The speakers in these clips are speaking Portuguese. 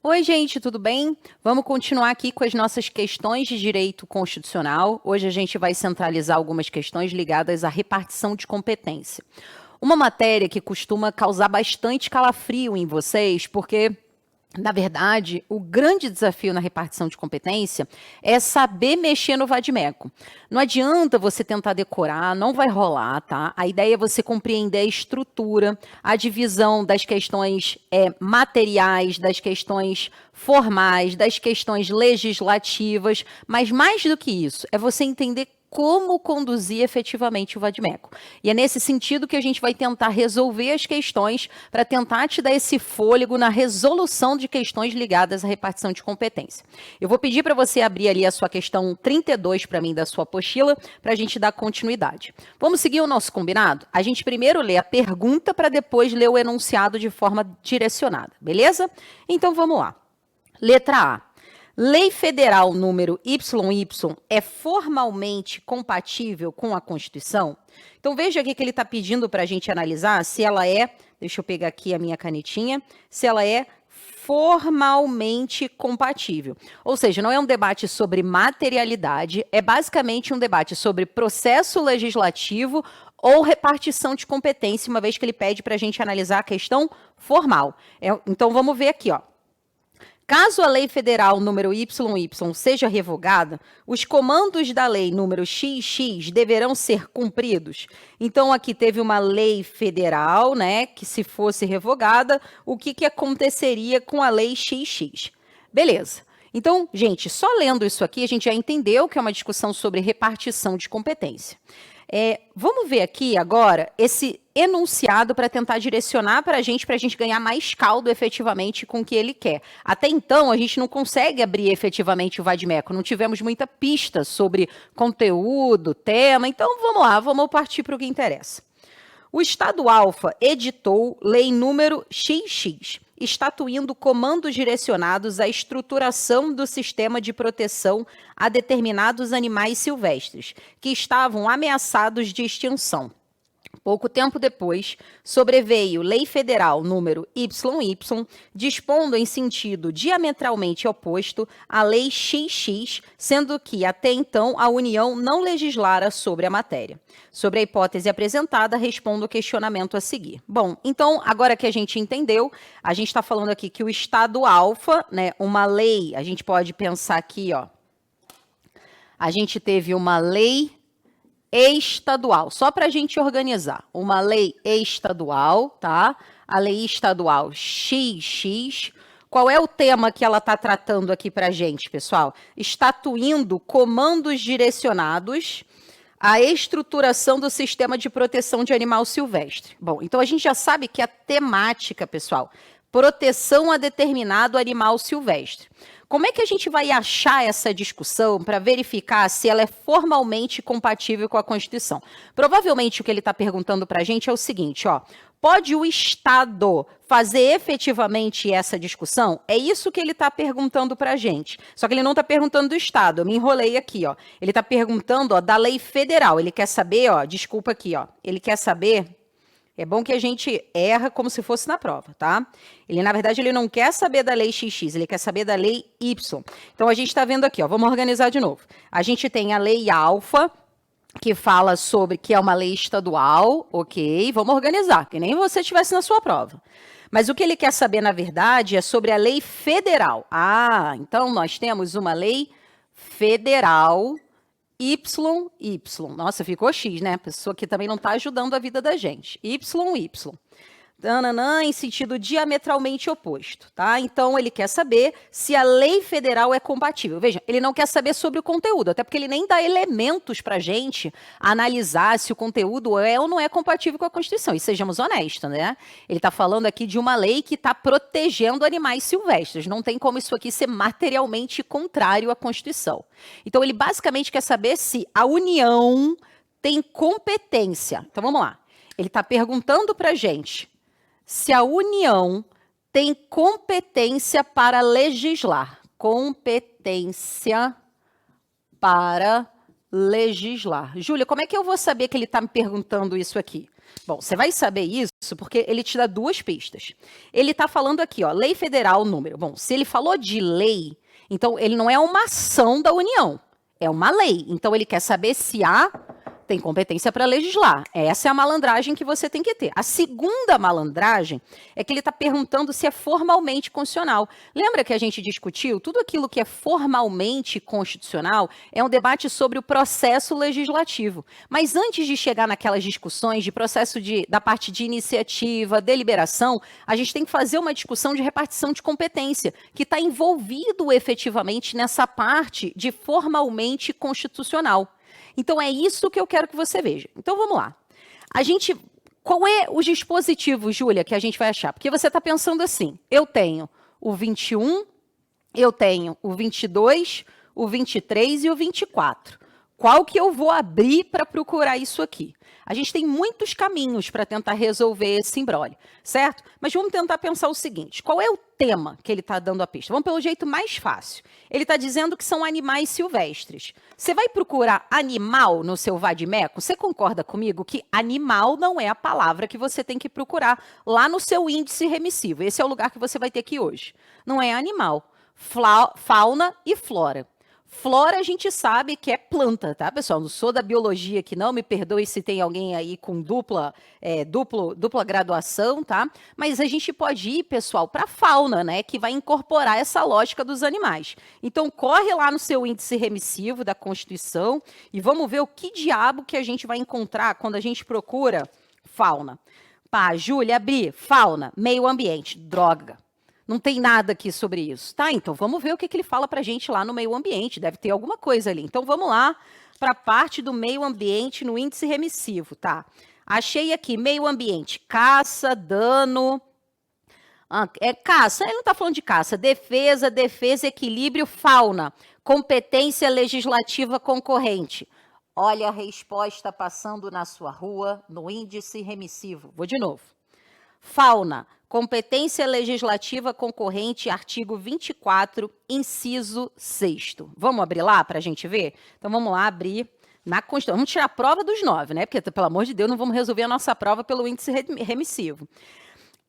Oi, gente, tudo bem? Vamos continuar aqui com as nossas questões de direito constitucional. Hoje a gente vai centralizar algumas questões ligadas à repartição de competência. Uma matéria que costuma causar bastante calafrio em vocês, porque na verdade, o grande desafio na repartição de competência é saber mexer no vade-mecum. Não adianta você tentar decorar, não vai rolar, tá? A ideia é você compreender a estrutura, a divisão das questões materiais, das questões formais, das questões legislativas, mas mais do que isso, é você entender como conduzir efetivamente o vade-mecum. E é nesse sentido que a gente vai tentar resolver as questões para tentar te dar esse fôlego na resolução de questões ligadas à repartição de competência. Eu vou pedir para você abrir ali a sua questão 32 para mim da sua apostila, para a gente dar continuidade. Vamos seguir o nosso combinado? A gente primeiro lê a pergunta para depois ler o enunciado de forma direcionada, beleza? Então vamos lá. Letra A. Lei Federal número YY é formalmente compatível com a Constituição? Então, veja aqui que ele está pedindo para a gente analisar se ela é, deixa eu pegar aqui a minha canetinha, se ela é formalmente compatível. Ou seja, não é um debate sobre materialidade, é basicamente um debate sobre processo legislativo ou repartição de competência, uma vez que ele pede para a gente analisar a questão formal. Então, vamos ver aqui, ó. Caso a lei federal número YY seja revogada, os comandos da lei número XX deverão ser cumpridos. Então, aqui teve uma lei federal, né, que se fosse revogada, o que aconteceria com a lei XX? Beleza. Então, gente, só lendo isso aqui, a gente já entendeu que é uma discussão sobre repartição de competência. Vamos ver aqui agora esse enunciado para tentar direcionar para a gente ganhar mais caldo efetivamente com o que ele quer. Até então, a gente não consegue abrir efetivamente o vade-mecum, não tivemos muita pista sobre conteúdo, tema, então vamos lá, vamos partir para o que interessa. O Estado Alfa editou lei número XX, estatuindo comandos direcionados à estruturação do sistema de proteção a determinados animais silvestres, que estavam ameaçados de extinção. Pouco tempo depois, sobreveio Lei Federal número YY, dispondo em sentido diametralmente oposto à Lei XX, sendo que, até então, a União não legislara sobre a matéria. Sobre a hipótese apresentada, respondo o questionamento a seguir. Bom, então, agora que a gente entendeu, a gente está falando aqui que o Estado Alfa, né, uma lei, a gente pode pensar aqui, ó, a gente teve uma lei estadual, só para a gente organizar, uma lei estadual, tá? A lei estadual XX. Qual é o tema que ela está tratando aqui para a gente, pessoal? Estatuindo comandos direcionados à estruturação do sistema de proteção de animal silvestre. Bom, então a gente já sabe que a temática, pessoal, proteção a determinado animal silvestre. Como é que a gente vai achar essa discussão para verificar se ela é formalmente compatível com a Constituição? Provavelmente o que ele está perguntando para a gente é o seguinte, ó. Pode o Estado fazer efetivamente essa discussão? É isso que ele está perguntando para a gente. Só que ele não está perguntando do Estado, eu me enrolei aqui, ó. Ele está perguntando, ó, da lei federal. Ele quer saber, ó, desculpa aqui, ó. Ele quer saber... É bom que a gente erra como se fosse na prova, tá? Ele, na verdade, ele não quer saber da lei XX, ele quer saber da lei Y. Então, a gente está vendo aqui, ó, vamos organizar de novo. A gente tem a lei alfa, que fala sobre que é uma lei estadual, ok? Vamos organizar, que nem você tivesse na sua prova. Mas o que ele quer saber, na verdade, é sobre a lei federal. Ah, então nós temos uma lei federal YY. Nossa, ficou X, né? A pessoa que também não está ajudando a vida da gente. YY. Tananã, em sentido diametralmente oposto, tá? Então, ele quer saber se a lei federal é compatível. Veja, ele não quer saber sobre o conteúdo, até porque ele nem dá elementos para a gente analisar se o conteúdo é ou não é compatível com a Constituição. E sejamos honestos, né? Ele está falando aqui de uma lei que está protegendo animais silvestres. Não tem como isso aqui ser materialmente contrário à Constituição. Então, ele basicamente quer saber se a União tem competência. Então, vamos lá. Ele está perguntando para a gente se a União tem competência para legislar. Competência para legislar. Júlia, como é que eu vou saber que ele está me perguntando isso aqui? Bom, você vai saber isso porque ele te dá duas pistas. Ele está falando aqui, ó, lei federal número. Bom, se ele falou de lei, então ele não é uma ação da União, é uma lei. Então ele quer saber se há tem competência para legislar. Essa é a malandragem que você tem que ter. A segunda malandragem é que ele está perguntando se é formalmente constitucional. Lembra que a gente discutiu? Tudo aquilo que é formalmente constitucional é um debate sobre o processo legislativo. Mas antes de chegar naquelas discussões de processo da parte de iniciativa, deliberação, a gente tem que fazer uma discussão de repartição de competência, que está envolvido efetivamente nessa parte de formalmente constitucional. Então, é isso que eu quero que você veja. Então, vamos lá. Qual é os dispositivos, Júlia, que a gente vai achar? Porque você está pensando assim, eu tenho o 21, eu tenho o 22, o 23 e o 24. Qual que eu vou abrir para procurar isso aqui? A gente tem muitos caminhos para tentar resolver esse imbróglio, certo? Mas vamos tentar pensar o seguinte, qual é o tema que ele está dando a pista? Vamos pelo jeito mais fácil. Ele está dizendo que são animais silvestres. Você vai procurar animal no seu vade-mecum? Você concorda comigo que animal não é a palavra que você tem que procurar lá no seu índice remissivo? Esse é o lugar que você vai ter aqui hoje. Não é animal. Fauna e flora. Flora a gente sabe que é planta, tá, pessoal? Não sou da biologia aqui não, me perdoe se tem alguém aí com dupla graduação, tá? Mas a gente pode ir, pessoal, para a fauna, né, que vai incorporar essa lógica dos animais. Então, corre lá no seu índice remissivo da Constituição e vamos ver o que diabo que a gente vai encontrar quando a gente procura fauna. Pá, Júlia, abri, fauna, meio ambiente, droga. Não tem nada aqui sobre isso. Tá, então vamos ver o que ele fala para a gente lá no meio ambiente. Deve ter alguma coisa ali. Então vamos lá para a parte do meio ambiente no índice remissivo, tá? Achei aqui, meio ambiente, caça, dano... caça, ele não está falando de caça. Defesa, equilíbrio, fauna. Competência legislativa concorrente. Olha a resposta passando na sua rua no índice remissivo. Vou de novo. Fauna, competência legislativa concorrente, artigo 24, inciso 6º. Vamos abrir lá para a gente ver? Então, vamos lá abrir na Constituição. Vamos tirar a prova dos 9, né? Porque, pelo amor de Deus, não vamos resolver a nossa prova pelo índice remissivo.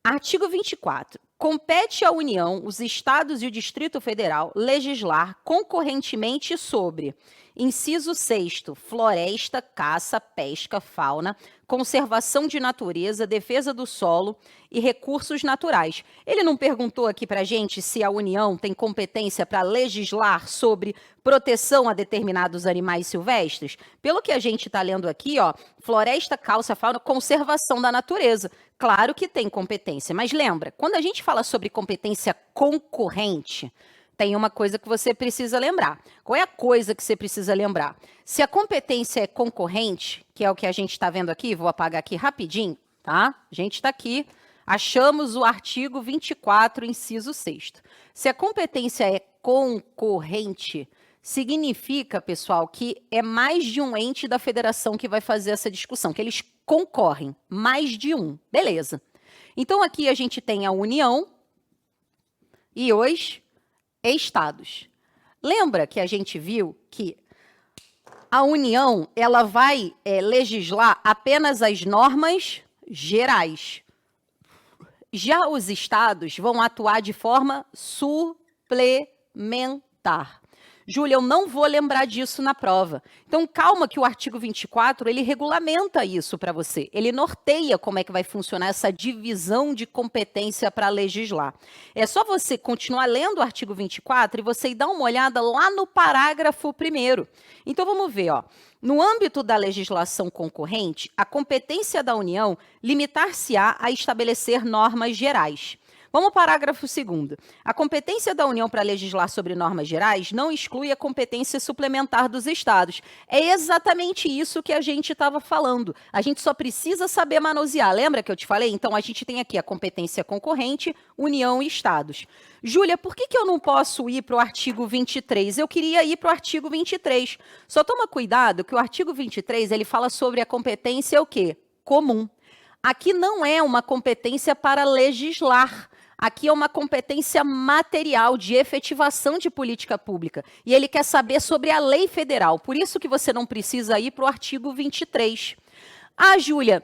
Artigo 24. Compete à União, os Estados e o Distrito Federal legislar concorrentemente sobre... Inciso 6º, floresta, caça, pesca, fauna, conservação de natureza, defesa do solo e recursos naturais. Ele não perguntou aqui para a gente se a União tem competência para legislar sobre proteção a determinados animais silvestres? Pelo que a gente está lendo aqui, ó, floresta, caça, fauna, conservação da natureza. Claro que tem competência, mas lembra, quando a gente fala sobre competência concorrente, tem uma coisa que você precisa lembrar. Qual é a coisa que você precisa lembrar? Se a competência é concorrente, que é o que a gente está vendo aqui, vou apagar aqui rapidinho, tá? A gente está aqui, achamos o artigo 24, inciso 6º. Se a competência é concorrente, significa, pessoal, que é mais de um ente da federação que vai fazer essa discussão, que eles concorrem, mais de um. Beleza. Então, aqui a gente tem a União e os estados. Lembra que a gente viu que a União ela vai legislar apenas as normas gerais. Já os estados vão atuar de forma suplementar. Júlia, eu não vou lembrar disso na prova. Então, calma que o artigo 24, ele regulamenta isso para você. Ele norteia como é que vai funcionar essa divisão de competência para legislar. É só você continuar lendo o artigo 24 e você dar uma olhada lá no parágrafo 1º. Então, vamos ver, ó. No âmbito da legislação concorrente, a competência da União limitar-se-á a estabelecer normas gerais. Vamos ao parágrafo 2º. A competência da União para legislar sobre normas gerais não exclui a competência suplementar dos estados. É exatamente isso que a gente estava falando. A gente só precisa saber manusear. Lembra que eu te falei? Então, a gente tem aqui a competência concorrente, União e estados. Júlia, por que eu não posso ir para o artigo 23? Eu queria ir para o artigo 23. Só toma cuidado que o artigo 23, ele fala sobre a competência o quê? Comum. Aqui não é uma competência para legislar. Aqui é uma competência material de efetivação de política pública. E ele quer saber sobre a lei federal. Por isso que você não precisa ir para o artigo 23. Ah, Júlia,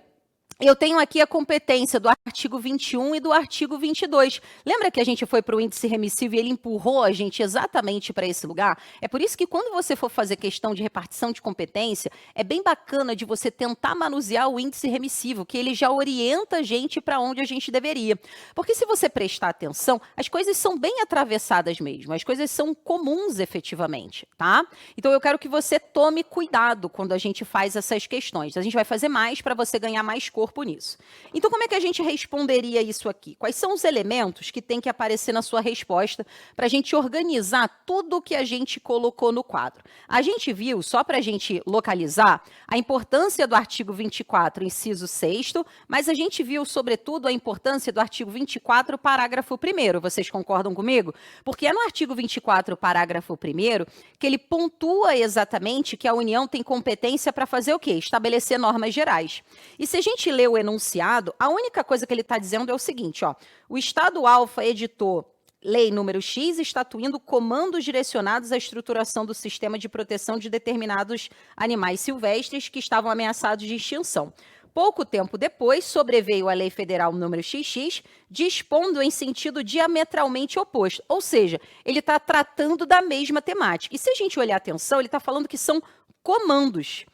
eu tenho aqui a competência do artigo 21 e do artigo 22. Lembra que a gente foi para o índice remissivo e ele empurrou a gente exatamente para esse lugar? É por isso que quando você for fazer questão de repartição de competência, é bem bacana de você tentar manusear o índice remissivo, que ele já orienta a gente para onde a gente deveria. Porque se você prestar atenção, as coisas são bem atravessadas mesmo, as coisas são comuns efetivamente, tá? Então eu quero que você tome cuidado quando a gente faz essas questões. A gente vai fazer mais para você ganhar mais corpo nisso. Então, como é que a gente responderia isso aqui? Quais são os elementos que tem que aparecer na sua resposta para a gente organizar tudo o que a gente colocou no quadro? A gente viu, só para a gente localizar, a importância do artigo 24, inciso 6º, mas a gente viu, sobretudo, a importância do artigo 24, parágrafo 1º. Vocês concordam comigo? Porque é no artigo 24, parágrafo 1º, que ele pontua exatamente que a União tem competência para fazer o quê? Estabelecer normas gerais. E se a gente lê o enunciado, a única coisa que ele está dizendo é o seguinte, ó, o Estado Alfa editou lei número X, estatuindo comandos direcionados à estruturação do sistema de proteção de determinados animais silvestres que estavam ameaçados de extinção. Pouco tempo depois, sobreveio a Lei Federal número XX, dispondo em sentido diametralmente oposto. Ou seja, ele está tratando da mesma temática. E se a gente olhar atenção, ele está falando que são comandos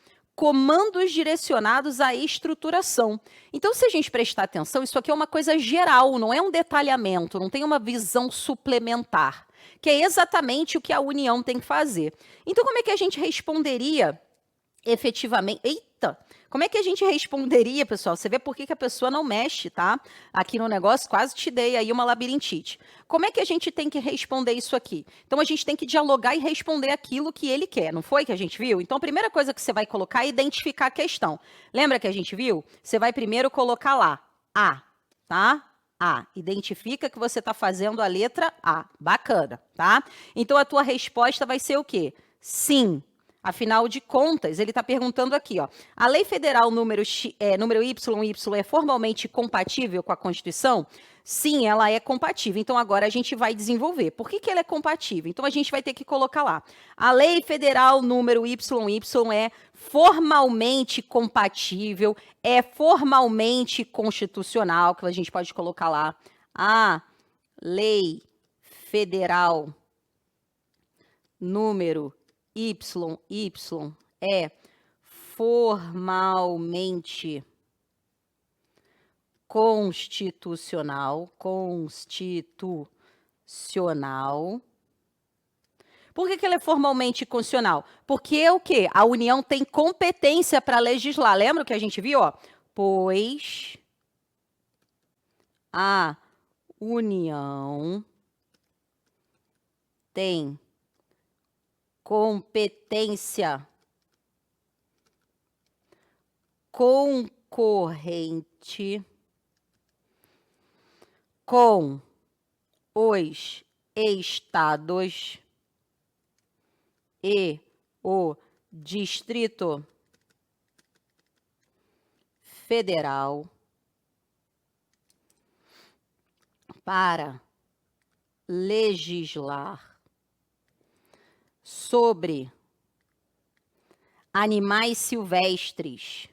direcionados à estruturação. Então, se a gente prestar atenção, isso aqui é uma coisa geral, não é um detalhamento, não tem uma visão suplementar, que é exatamente o que a União tem que fazer. Então, como é que a gente responderia efetivamente? Eita! Como é que a gente responderia, pessoal? Você vê por que a pessoa não mexe, tá? Aqui no negócio, quase te dei aí uma labirintite. Como é que a gente tem que responder isso aqui? Então, a gente tem que dialogar e responder aquilo que ele quer, não foi que a gente viu? Então, a primeira coisa que você vai colocar é identificar a questão. Lembra que a gente viu? Você vai primeiro colocar lá, A, tá? A. Identifica que você está fazendo a letra A. Bacana, tá? Então, a tua resposta vai ser o quê? Sim. Afinal de contas, ele está perguntando aqui, ó, a Lei Federal número YY é formalmente compatível com a Constituição? Sim, ela é compatível. Então, agora a gente vai desenvolver. Por que ela é compatível? Então, a gente vai ter que colocar lá. A Lei Federal número YY é formalmente compatível, é formalmente constitucional, que a gente pode colocar lá. A Lei Federal número YY é formalmente constitucional. Por que ela é formalmente constitucional? Porque o quê? A União tem competência para legislar. Lembra o que a gente viu? Ó? Pois a União tem competência concorrente com os estados e o Distrito Federal para legislar sobre animais silvestres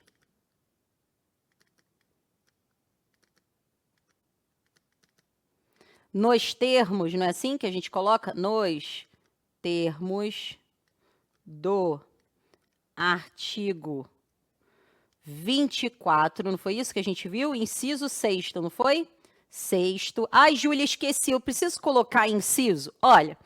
nos termos, não é assim que a gente coloca? Nos termos do artigo 24, não foi isso que a gente viu? Inciso 6º, não foi? 6º. Ai, Júlia, esqueci, eu preciso colocar inciso. Olha,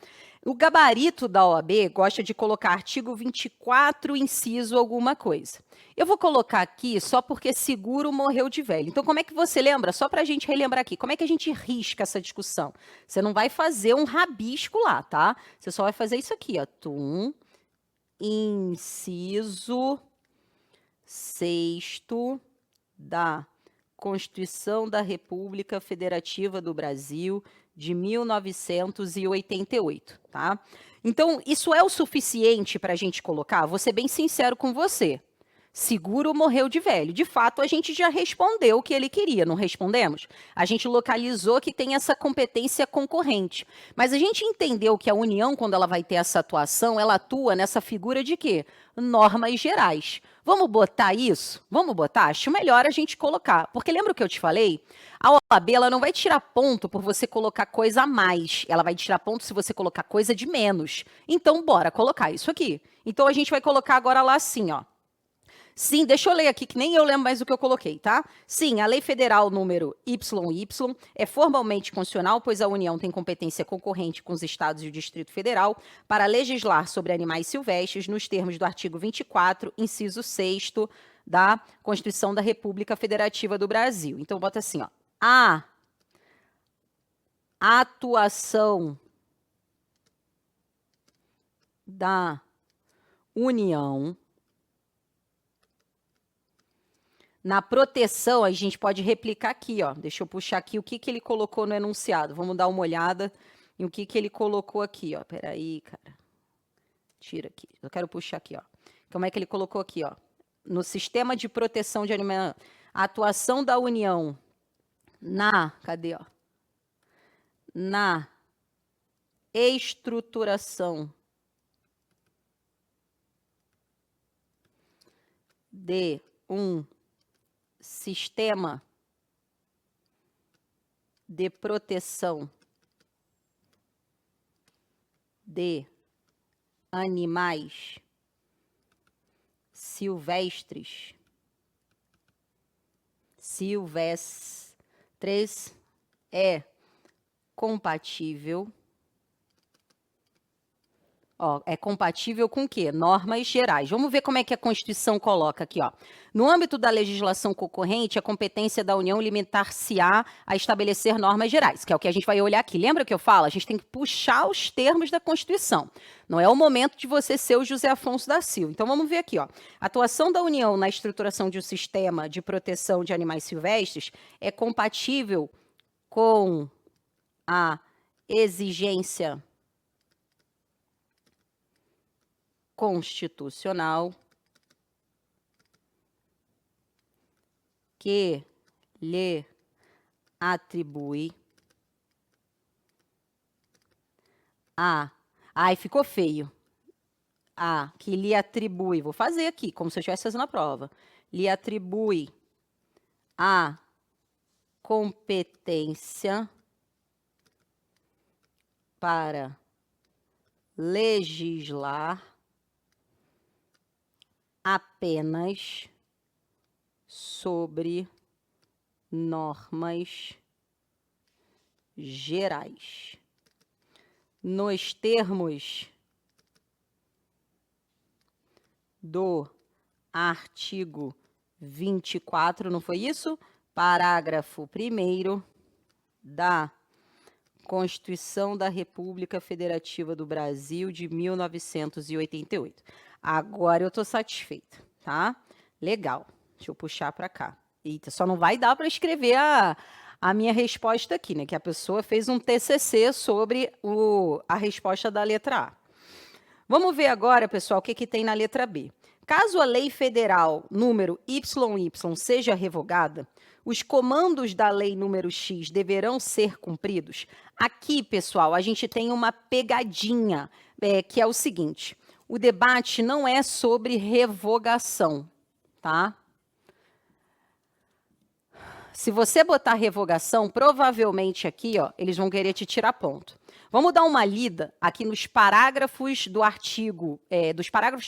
o gabarito da OAB gosta de colocar artigo 24, inciso alguma coisa. Eu vou colocar aqui só porque seguro morreu de velho. Então, como é que você lembra? Só para a gente relembrar aqui, como é que a gente risca essa discussão? Você não vai fazer um rabisco lá, tá? Você só vai fazer isso aqui, ó. Inciso 6º da Constituição da República Federativa do Brasil de 1988, tá? Então, isso é o suficiente para a gente colocar? Vou ser bem sincero com você. Seguro morreu de velho. De fato, a gente já respondeu o que ele queria, não respondemos? A gente localizou que tem essa competência concorrente. Mas a gente entendeu que a União, quando ela vai ter essa atuação, ela atua nessa figura de quê? Normas gerais. Vamos botar isso? Vamos botar? Acho melhor a gente colocar. Porque lembra o que eu te falei? A OAB ela não vai tirar ponto por você colocar coisa a mais. Ela vai tirar ponto se você colocar coisa de menos. Então, bora colocar isso aqui. Então, a gente vai colocar agora lá assim, ó. Sim, deixa eu ler aqui, que nem eu lembro mais o que eu coloquei, tá? Sim, a Lei Federal número YY é formalmente constitucional, pois a União tem competência concorrente com os Estados e o Distrito Federal para legislar sobre animais silvestres nos termos do artigo 24, inciso 6º da Constituição da República Federativa do Brasil. Então, bota assim, ó. A atuação da União na proteção, a gente pode replicar aqui, ó. Deixa eu puxar aqui o que ele colocou no enunciado. Vamos dar uma olhada em o que ele colocou aqui, ó. Peraí, cara. Tira aqui. Eu quero puxar aqui, ó. Como é que ele colocou aqui, ó? No sistema de proteção de animais, a atuação da União na, cadê, ó? Na estruturação de um sistema de proteção de animais silvestres é compatível. Ó, é compatível com o quê? Normas gerais. Vamos ver como é que a Constituição coloca aqui, ó. No âmbito da legislação concorrente, a competência da União limitar-se-á a estabelecer normas gerais, que é o que a gente vai olhar aqui. Lembra que eu falo? A gente tem que puxar os termos da Constituição. Não é o momento de você ser o José Afonso da Silva. Então, vamos ver aqui, ó. A atuação da União na estruturação de um sistema de proteção de animais silvestres é compatível com a exigência constitucional que lhe atribui a... Ai, ficou feio. A, que lhe atribui, vou fazer aqui, como se eu estivesse fazendo a prova. Lhe atribui a competência para legislar apenas sobre normas gerais, nos termos do artigo 24, não foi isso? Parágrafo 1º da Constituição da República Federativa do Brasil de 1988. Agora eu estou satisfeita, tá? Legal. Deixa eu puxar para cá. Eita, só não vai dar para escrever a minha resposta aqui, né? Que a pessoa fez um TCC sobre a resposta da letra A. Vamos ver agora, pessoal, o que tem na letra B. Caso a lei federal número YY seja revogada, os comandos da lei número X deverão ser cumpridos. Aqui, pessoal, a gente tem uma pegadinha, que é o seguinte: o debate não é sobre revogação, tá? Se você botar revogação, provavelmente aqui, ó, eles vão querer te tirar ponto. Vamos dar uma lida aqui nos parágrafos do artigo,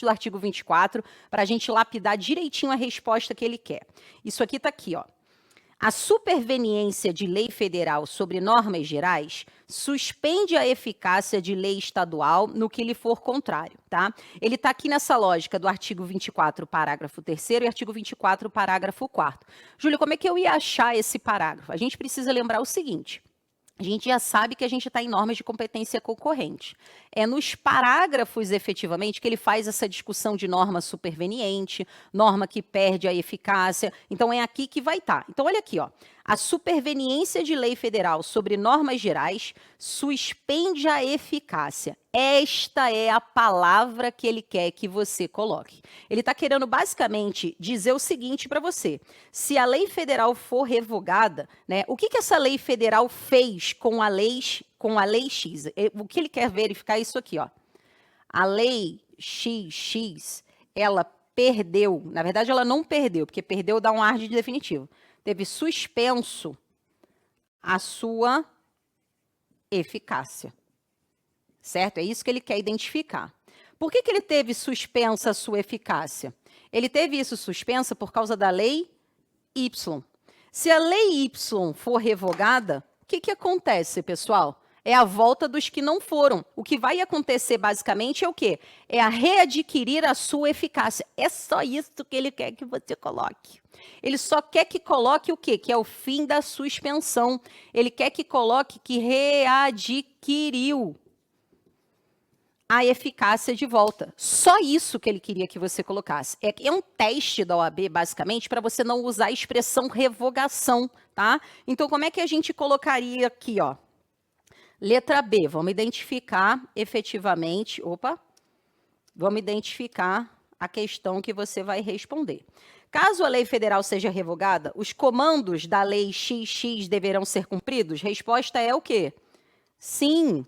do artigo 24, para a gente lapidar direitinho a resposta que ele quer. Isso aqui está aqui, ó. A superveniência de lei federal sobre normas gerais suspende a eficácia de lei estadual no que lhe for contrário, tá? Ele está aqui nessa lógica do artigo 24, parágrafo 3º e artigo 24, parágrafo 4º. Júlio, como é que eu ia achar esse parágrafo? A gente precisa lembrar o seguinte: a gente já sabe que a gente está em normas de competência concorrente. É nos parágrafos, efetivamente, que ele faz essa discussão de norma superveniente, norma que perde a eficácia. Então, é aqui que vai estar. Então, olha aqui, ó. A superveniência de lei federal sobre normas gerais suspende a eficácia. Esta é a palavra que ele quer que você coloque. Ele está querendo basicamente dizer o seguinte para você: se a lei federal for revogada, né, o que essa lei federal fez com a lei X? O que ele quer verificar é isso aqui, ó. A lei XX, ela perdeu, na verdade ela não perdeu, porque perdeu dá um ar de definitivo. Teve suspenso a sua eficácia. Certo? É isso que ele quer identificar. Por que ele teve suspensa a sua eficácia? Ele teve isso suspensa por causa da lei Y. Se a lei Y for revogada, o que acontece, pessoal? É a volta dos que não foram. O que vai acontecer, basicamente, é o quê? É a readquirir a sua eficácia. É só isso que ele quer que você coloque. Ele só quer que coloque o quê? Que é o fim da suspensão. Ele quer que coloque que readquiriu a eficácia de volta. Só isso que ele queria que você colocasse. É um teste da OAB, basicamente, para você não usar a expressão revogação, tá? Então, como é que a gente colocaria aqui, ó? Letra B, vamos identificar efetivamente, vamos identificar a questão que você vai responder. Caso a lei federal seja revogada, os comandos da lei XX deverão ser cumpridos? Resposta é o quê? Sim.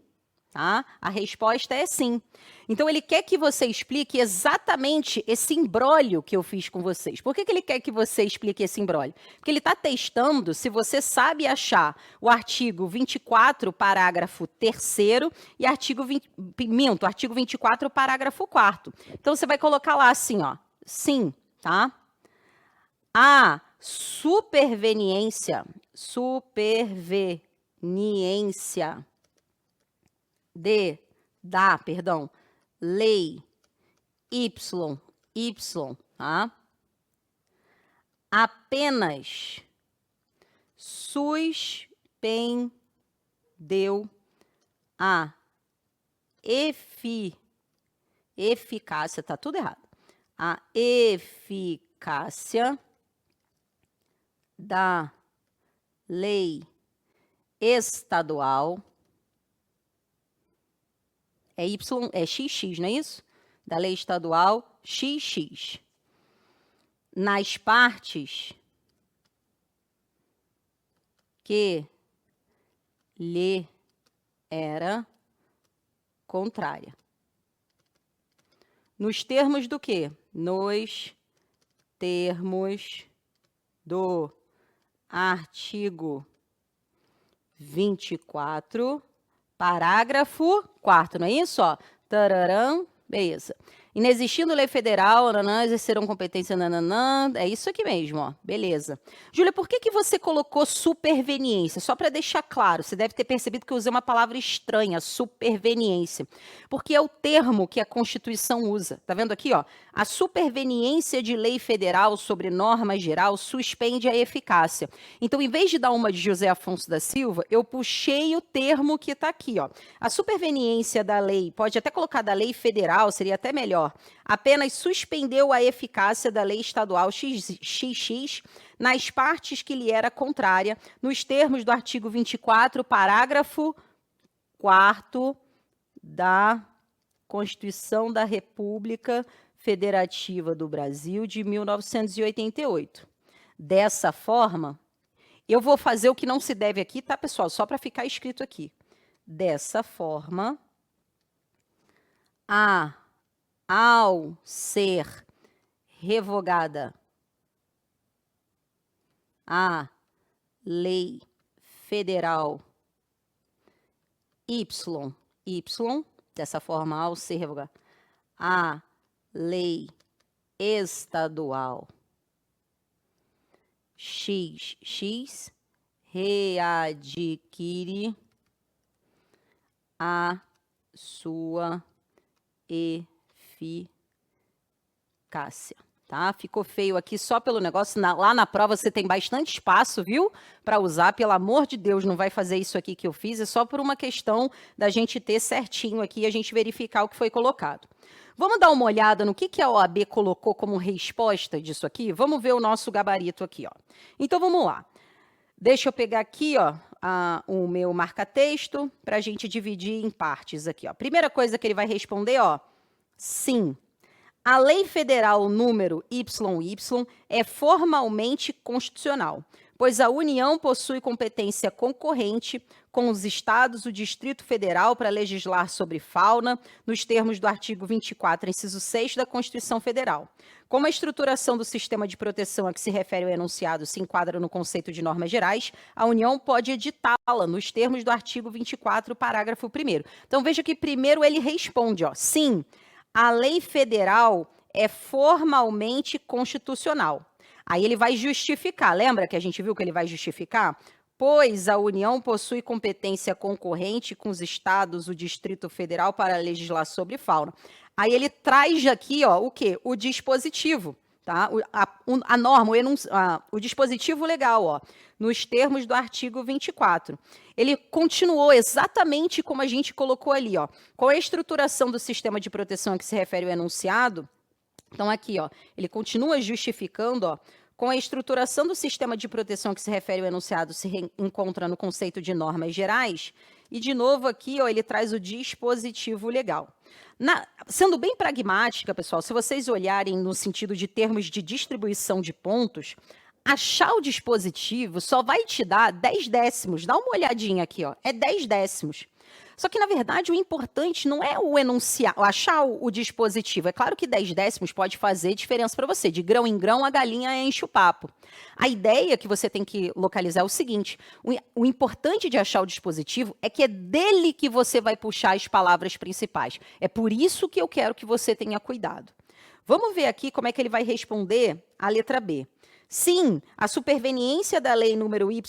Tá? A resposta é sim. Então, ele quer que você explique exatamente esse imbróglio que eu fiz com vocês. Por que ele quer que você explique esse imbróglio? Porque ele está testando se você sabe achar o artigo 24, parágrafo 3º e artigo 24, parágrafo 4º. Então, você vai colocar lá assim, ó, sim, tá? A superveniência lei Y, tá? Apenas suspendeu a eficácia, tá tudo errado. A eficácia da lei estadual é Y, é XX, não é isso? Da lei estadual XX. Nas partes que lhe era contrária. Nos termos do quê? Nos termos do artigo 24, parágrafo 4º, não é isso? Ó, tararã, beleza. Inexistindo lei federal, nanã, exercerão competência, nananã, é isso aqui mesmo, ó, beleza. Júlia, por que você colocou superveniência? Só para deixar claro, você deve ter percebido que eu usei uma palavra estranha, superveniência, porque é o termo que a Constituição usa. Tá vendo aqui, ó? A superveniência de lei federal sobre norma geral suspende a eficácia. Então, em vez de dar uma de José Afonso da Silva, eu puxei o termo que está aqui, ó. A superveniência da lei, pode até colocar da lei federal, seria até melhor, apenas suspendeu a eficácia da lei estadual XX nas partes que lhe era contrária, nos termos do artigo 24, parágrafo 4º da Constituição da República Federativa do Brasil de 1988. Dessa forma, eu vou fazer o que não se deve aqui, tá, pessoal? Só para ficar escrito aqui. Dessa forma, ao ser revogada a lei federal YY, dessa forma, ao ser revogada a lei estadual XX, readquire a sua eficácia, tá? Ficou feio aqui só pelo negócio. Lá na prova você tem bastante espaço, viu? Para usar, pelo amor de Deus, não vai fazer isso aqui que eu fiz, é só por uma questão da gente ter certinho aqui e a gente verificar o que foi colocado. Vamos dar uma olhada no que a OAB colocou como resposta disso aqui? Vamos ver o nosso gabarito aqui, ó. Então, vamos lá. Deixa eu pegar aqui, ó, o meu marca-texto para a gente dividir em partes aqui, ó. Primeira coisa que ele vai responder, ó, sim. A Lei Federal número YY é formalmente constitucional, pois a União possui competência concorrente com os estados, o Distrito Federal para legislar sobre fauna, nos termos do artigo 24, inciso 6 da Constituição Federal. Como a estruturação do sistema de proteção a que se refere o enunciado se enquadra no conceito de normas gerais, a União pode editá-la nos termos do artigo 24, parágrafo 1º. Então, veja que primeiro ele responde, ó, sim, a lei federal é formalmente constitucional. Aí ele vai justificar, lembra que a gente viu que ele vai justificar? Pois a União possui competência concorrente com os estados, o Distrito Federal para legislar sobre fauna. Aí ele traz aqui, ó, o quê? O dispositivo, tá? A norma, o dispositivo legal, ó, nos termos do artigo 24. Ele continuou exatamente como a gente colocou ali, ó, com a estruturação do sistema de proteção a que se refere o enunciado. Então, aqui, ó, ele continua justificando, ó, com a estruturação do sistema de proteção que se refere ao enunciado se encontra no conceito de normas gerais, e, de novo, aqui, ó, ele traz o dispositivo legal. Sendo bem pragmática, pessoal, se vocês olharem no sentido de termos de distribuição de pontos, achar o dispositivo só vai te dar 10 décimos. Dá uma olhadinha aqui, ó, é 10 décimos. Só que, na verdade, o importante não é o enunciado, achar o dispositivo. É claro que 10 décimos pode fazer diferença para você. De grão em grão, a galinha enche o papo. A ideia que você tem que localizar é o seguinte: o importante de achar o dispositivo é que é dele que você vai puxar as palavras principais. É por isso que eu quero que você tenha cuidado. Vamos ver aqui como é que ele vai responder a letra B. Sim, a superveniência da lei número YY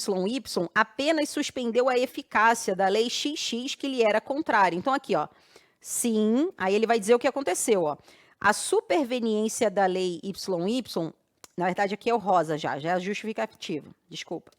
apenas suspendeu a eficácia da lei XX que lhe era contrária. Então, aqui, ó, sim, aí ele vai dizer o que aconteceu, ó. A superveniência da lei YY, na verdade, aqui é o rosa já é a justificativa, desculpa.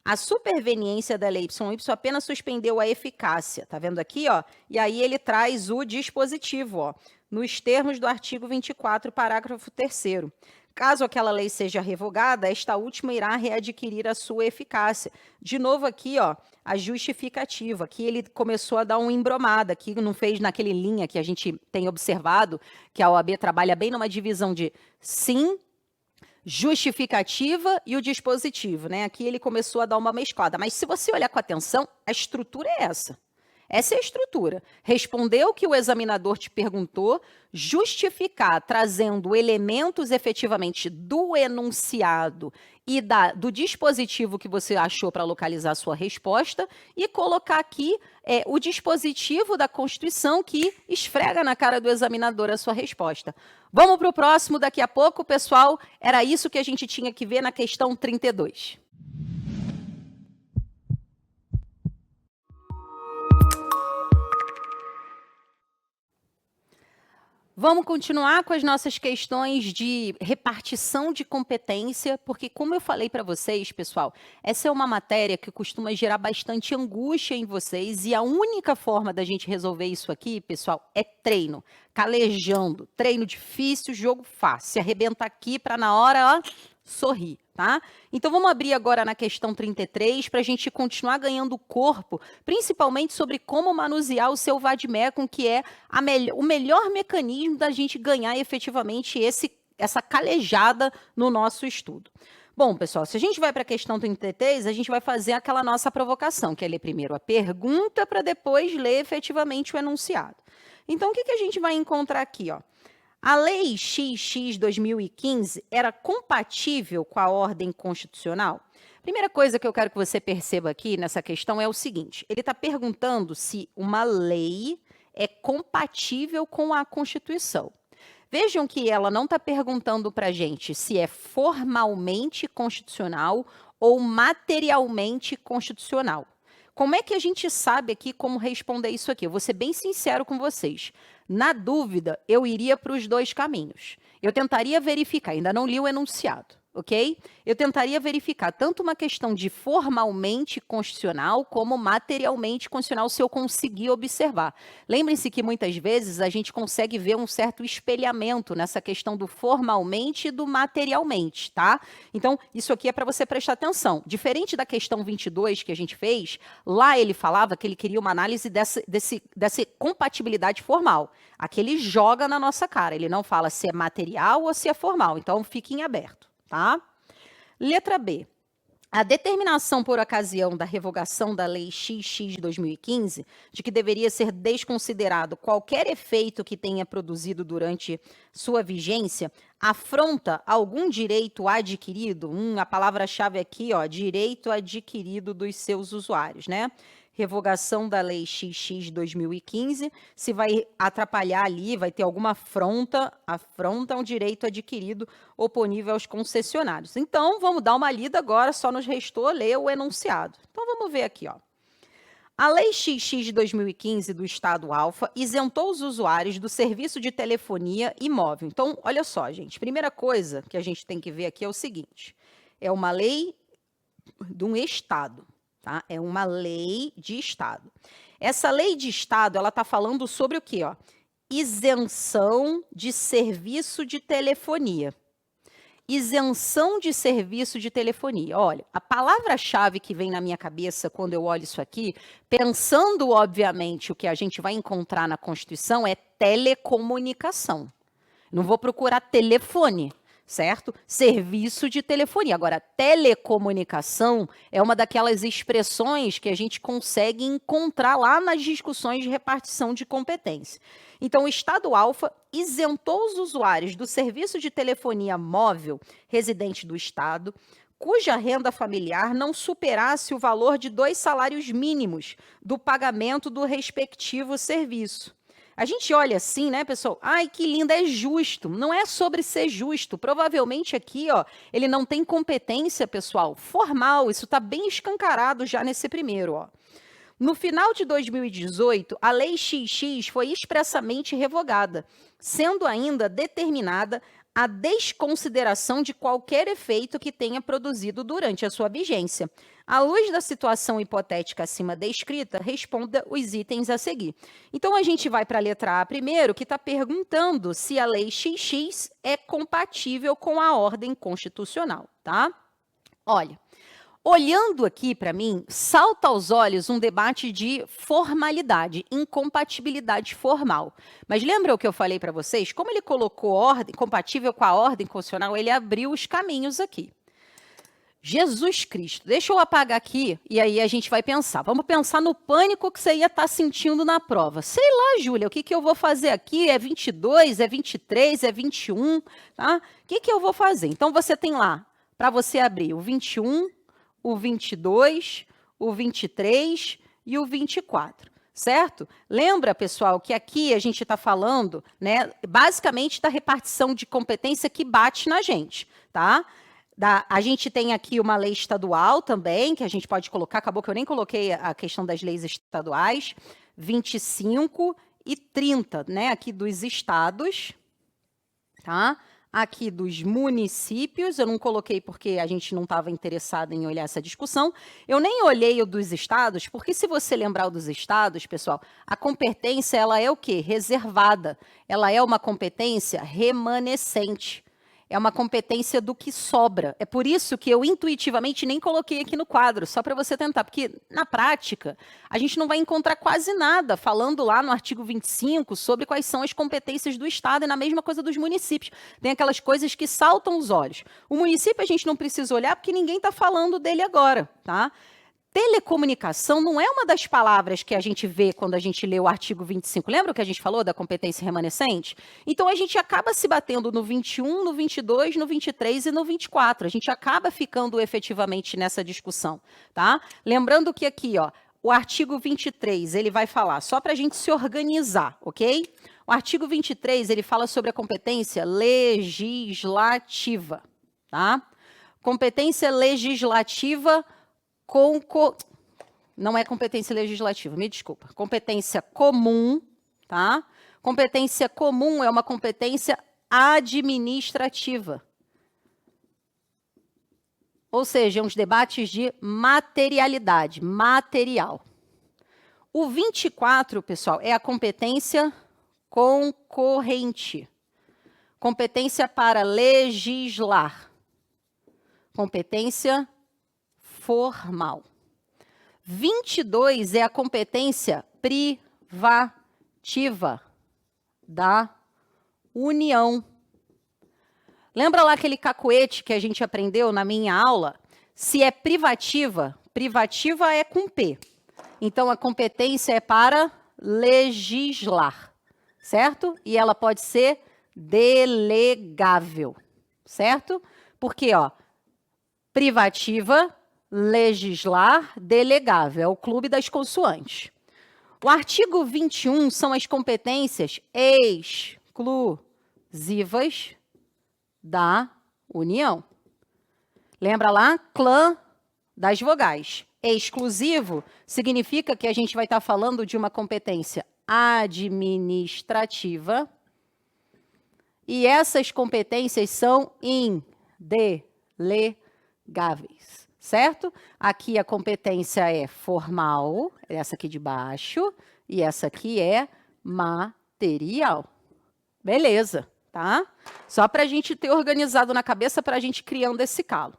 A superveniência da lei YY apenas suspendeu a eficácia, tá vendo aqui, ó? E aí ele traz o dispositivo, ó, nos termos do artigo 24, parágrafo 3º. Caso aquela lei seja revogada, esta última irá readquirir a sua eficácia. De novo aqui, ó, a justificativa. Aqui ele começou a dar uma embromada, aqui não fez naquele linha que a gente tem observado, que a OAB trabalha bem numa divisão de sim, justificativa e o dispositivo, né? Aqui ele começou a dar uma mesclada. Mas se você olhar com atenção, a estrutura é essa. Essa é a estrutura. Responder o que o examinador te perguntou, justificar, trazendo elementos efetivamente do enunciado e do dispositivo que você achou para localizar a sua resposta e colocar aqui o dispositivo da Constituição que esfrega na cara do examinador a sua resposta. Vamos para o próximo daqui a pouco, pessoal. Era isso que a gente tinha que ver na questão 32. Vamos continuar com as nossas questões de repartição de competência, porque, como eu falei para vocês, pessoal, essa é uma matéria que costuma gerar bastante angústia em vocês, e a única forma da gente resolver isso aqui, pessoal, é treino, calejando, treino difícil, jogo fácil, se arrebenta aqui para na hora, ó, sorrir. Tá? Então, vamos abrir agora na questão 33 para a gente continuar ganhando corpo, principalmente sobre como manusear o seu vade-mecum, que é o melhor mecanismo da gente ganhar efetivamente essa calejada no nosso estudo. Bom, pessoal, se a gente vai para a questão 33, a gente vai fazer aquela nossa provocação, que é ler primeiro a pergunta para depois ler efetivamente o enunciado. Então, o que a gente vai encontrar aqui, ó? A Lei XX 2015 era compatível com a ordem constitucional? Primeira coisa que eu quero que você perceba aqui nessa questão é o seguinte: ele está perguntando se uma lei é compatível com a Constituição. Vejam que ela não está perguntando para a gente se é formalmente constitucional ou materialmente constitucional. Como é que a gente sabe aqui como responder isso aqui? Eu vou ser bem sincero com vocês. Na dúvida, eu iria para os dois caminhos. Eu tentaria verificar, ainda não li o enunciado. ok? Eu tentaria verificar tanto uma questão de formalmente constitucional como materialmente constitucional, se eu conseguir observar. Lembrem-se que muitas vezes a gente consegue ver um certo espelhamento nessa questão do formalmente e do materialmente, tá? Então, isso aqui é para você prestar atenção. Diferente da questão 22 que a gente fez, lá ele falava que ele queria uma análise dessa compatibilidade formal. Aqui ele joga na nossa cara, ele não fala se é material ou se é formal, então fique em aberto, tá? Letra B. A determinação por ocasião da revogação da Lei XX 2015, de que deveria ser desconsiderado qualquer efeito que tenha produzido durante sua vigência, afronta algum direito adquirido, a palavra-chave aqui, ó, direito adquirido dos seus usuários, né? Revogação da Lei XX 2015, se vai atrapalhar ali, vai ter alguma afronta a um direito adquirido oponível aos concessionários. Então, vamos dar uma lida agora, só nos restou ler o enunciado. Então, vamos ver aqui, ó. A Lei XX de 2015 do Estado Alfa isentou os usuários do serviço de telefonia imóvel. Então, olha só, gente, primeira coisa que a gente tem que ver aqui é o seguinte, é uma lei de um Estado. Tá? É uma lei de Estado. Essa lei de Estado, ela está falando sobre o quê? Ó? Isenção de serviço de telefonia. Isenção de serviço de telefonia. Olha, a palavra-chave que vem na minha cabeça quando eu olho isso aqui, pensando, obviamente, o que a gente vai encontrar na Constituição é telecomunicação. Não vou procurar telefone, certo? Serviço de telefonia. Agora, telecomunicação é uma daquelas expressões que a gente consegue encontrar lá nas discussões de repartição de competência. Então, o Estado Alfa isentou os usuários do serviço de telefonia móvel residente do Estado, cuja renda familiar não superasse o valor de 2 salários mínimos do pagamento do respectivo serviço. A gente olha assim, né, pessoal? Ai, que lindo, é justo. Não é sobre ser justo. Provavelmente aqui, ó, ele não tem competência, pessoal, formal. Isso está bem escancarado já nesse primeiro, ó. No final de 2018, a Lei XX foi expressamente revogada, sendo ainda determinada a desconsideração de qualquer efeito que tenha produzido durante a sua vigência. À luz da situação hipotética acima descrita, responda os itens a seguir. Então, a gente vai para a letra A primeiro, que está perguntando se a Lei XX é compatível com a ordem constitucional, tá? Olha, olhando aqui para mim, salta aos olhos um debate de formalidade, incompatibilidade formal. Mas lembra o que eu falei para vocês? Como ele colocou ordem, compatível com a ordem constitucional, ele abriu os caminhos aqui. Jesus Cristo, deixa eu apagar aqui e aí a gente vai pensar. Vamos pensar no pânico que você ia estar sentindo na prova. Sei lá, Júlia, o que eu vou fazer aqui? É 22, é 23, é 21, tá? O que eu vou fazer? Então, você tem lá, para você abrir, o 21, o 22, o 23 e o 24, certo? Lembra, pessoal, que aqui a gente está falando, né, basicamente da repartição de competência que bate na gente, tá? A gente tem aqui uma lei estadual também, que a gente pode colocar, acabou que eu nem coloquei a questão das leis estaduais, 25 e 30, né, aqui dos estados, tá? Aqui dos municípios, eu não coloquei porque a gente não estava interessado em olhar essa discussão. Eu nem olhei o dos estados, porque se você lembrar o dos estados, pessoal, a competência, ela é o quê? Reservada. Ela é uma competência remanescente. É uma competência do que sobra. É por isso que eu intuitivamente nem coloquei aqui no quadro, só para você tentar, porque na prática a gente não vai encontrar quase nada falando lá no artigo 25 sobre quais são as competências do Estado e na mesma coisa dos municípios. Tem aquelas coisas que saltam os olhos. O município a gente não precisa olhar porque ninguém está falando dele agora, tá? Telecomunicação não é uma das palavras que a gente vê quando a gente lê o artigo 25. Lembra o que a gente falou da competência remanescente? Então, a gente acaba se batendo no 21, no 22, no 23 e no 24. A gente acaba ficando efetivamente nessa discussão, tá? Lembrando que aqui, ó, o artigo 23, ele vai falar, só para a gente se organizar, ok? O artigo 23, ele fala sobre a competência legislativa, tá? Competência legislativa não é competência legislativa, me desculpa. Competência comum, tá? Competência comum é uma competência administrativa. Ou seja, uns debates de materialidade, material. O 24, pessoal, é a competência concorrente. Competência para legislar. Competência formal. 22 é a competência privativa da União. Lembra lá aquele cacuete que a gente aprendeu na minha aula? Se é privativa, privativa é com P. Então, a competência é para legislar, certo? E ela pode ser delegável, certo? Porque, ó, privativa, legislar, delegável. É o clube das consoantes. O artigo 21 são as competências exclusivas da União. Lembra lá? Clã das vogais. Exclusivo significa que a gente vai estar falando de uma competência administrativa e essas competências são indelegáveis, certo? Aqui a competência é formal, essa aqui de baixo, e essa aqui é material. Beleza, tá? Só para a gente ter organizado na cabeça, para a gente criando esse calo.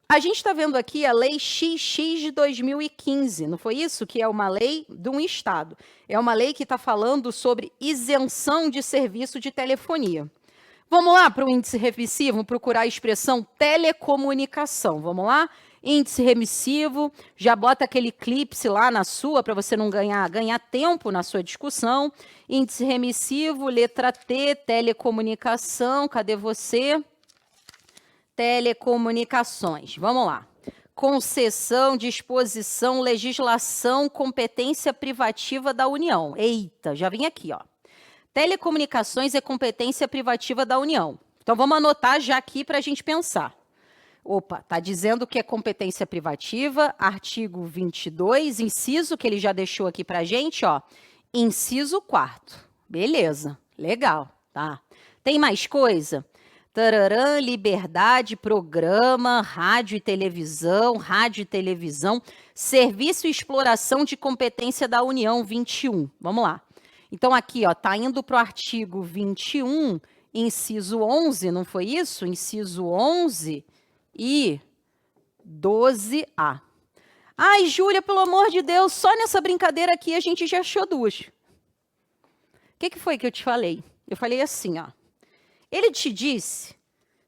A gente está vendo aqui a Lei XX de 2015, não foi isso? Que é uma lei de um Estado. É uma lei que está falando sobre isenção de serviço de telefonia. Vamos lá para o índice remissivo, procurar a expressão telecomunicação. Vamos lá? Índice remissivo, já bota aquele clipe lá na sua, para você não ganhar tempo na sua discussão. Índice remissivo, letra T, telecomunicação, cadê você? Telecomunicações, vamos lá. Concessão, disposição, legislação, competência privativa da União. Eita, já vim aqui, ó. Telecomunicações é competência privativa da União. Então, vamos anotar já aqui para a gente pensar. Opa, está dizendo que é competência privativa, artigo 22, inciso, que ele já deixou aqui para a gente, ó. Inciso 4. Beleza, legal, tá? Tem mais coisa? Tararã, liberdade, programa, rádio e televisão, serviço e exploração de competência da União 21. Vamos lá. Então, aqui, ó, tá indo para o artigo 21, inciso 11, não foi isso? Inciso 11 e 12A. Ai, Júlia, pelo amor de Deus, só nessa brincadeira aqui a gente já achou duas. O que foi que eu te falei? Eu falei assim, ó. Ele te disse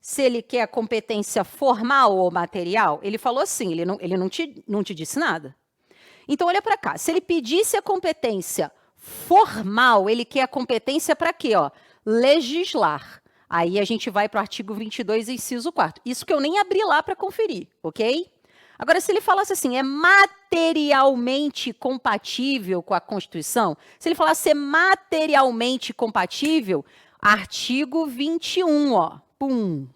se ele quer a competência formal ou material? Ele falou assim, ele não te disse nada. Então, olha para cá. Se ele pedisse a competência formal, ele quer a competência para quê? Ó? Legislar. Aí a gente vai para o artigo 22, inciso 4. Isso que eu nem abri lá para conferir, ok? Agora, se ele falasse assim, é materialmente compatível com a Constituição, se ele falasse é materialmente compatível, artigo 21, ó, pum.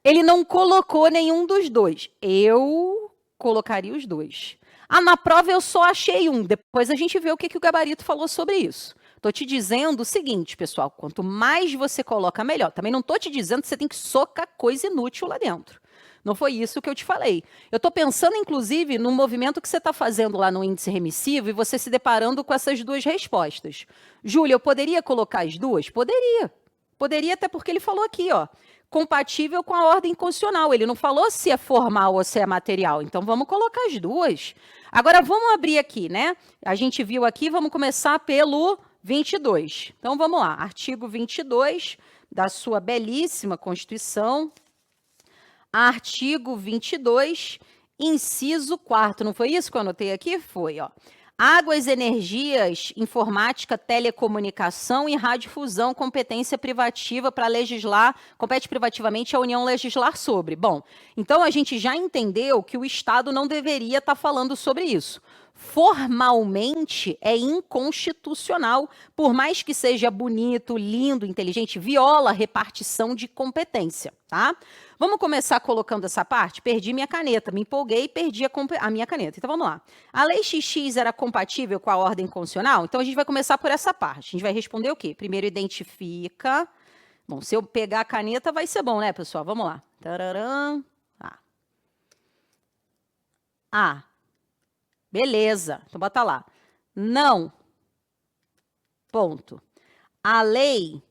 Ele não colocou nenhum dos dois. Eu colocaria os dois. Ah, na prova eu só achei um. Depois a gente vê o que o gabarito falou sobre isso. Estou te dizendo o seguinte, pessoal, quanto mais você coloca, melhor. Também não estou te dizendo que você tem que socar coisa inútil lá dentro. Não foi isso que eu te falei. Eu estou pensando, inclusive, no movimento que você está fazendo lá no índice remissivo e você se deparando com essas duas respostas. Júlia, eu poderia colocar as duas? Poderia. Poderia, até porque ele falou aqui, ó, compatível com a ordem constitucional. Ele não falou se é formal ou se é material. Então, vamos colocar as duas. Agora, vamos abrir aqui, né? A gente viu aqui, vamos começar pelo 22. Então, vamos lá. Artigo 22 da sua belíssima Constituição. Artigo 22, inciso 4. Não foi isso que eu anotei aqui? Foi, ó. Águas, energias, informática, telecomunicação e radiodifusão, competência privativa para legislar, compete privativamente a União legislar sobre. Bom, então a gente já entendeu que o Estado não deveria estar falando sobre isso. Formalmente é inconstitucional, por mais que seja bonito, lindo, inteligente, viola a repartição de competência, tá? Vamos começar colocando essa parte? Perdi minha caneta, me empolguei e perdi a minha caneta. Então, vamos lá. A lei XX era compatível com a ordem constitucional? Então, a gente vai começar por essa parte. A gente vai responder o quê? Primeiro, identifica. Bom, se eu pegar a caneta, vai ser bom, né, pessoal? Vamos lá. Tararã. Ah. A. Beleza, então bota lá. Não. Ponto. A lei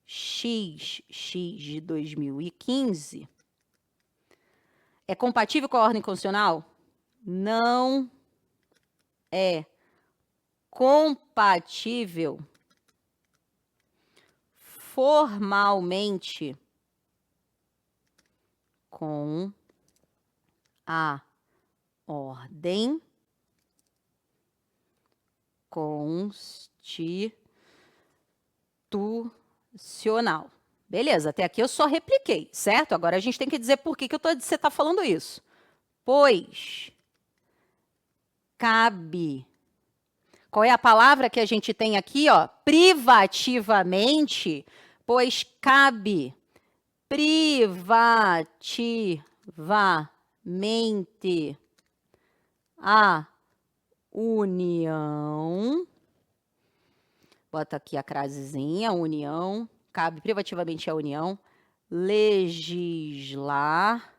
XX de 2015 é compatível com a ordem constitucional? Não é compatível formalmente com a ordem constitucional. Beleza, até aqui eu só repliquei, certo? Agora a gente tem que dizer por que você está falando isso. Pois cabe. Qual é a palavra que a gente tem aqui, ó? Privativamente, pois cabe privativamente a União, bota aqui a crasezinha, União, cabe privativamente à União legislar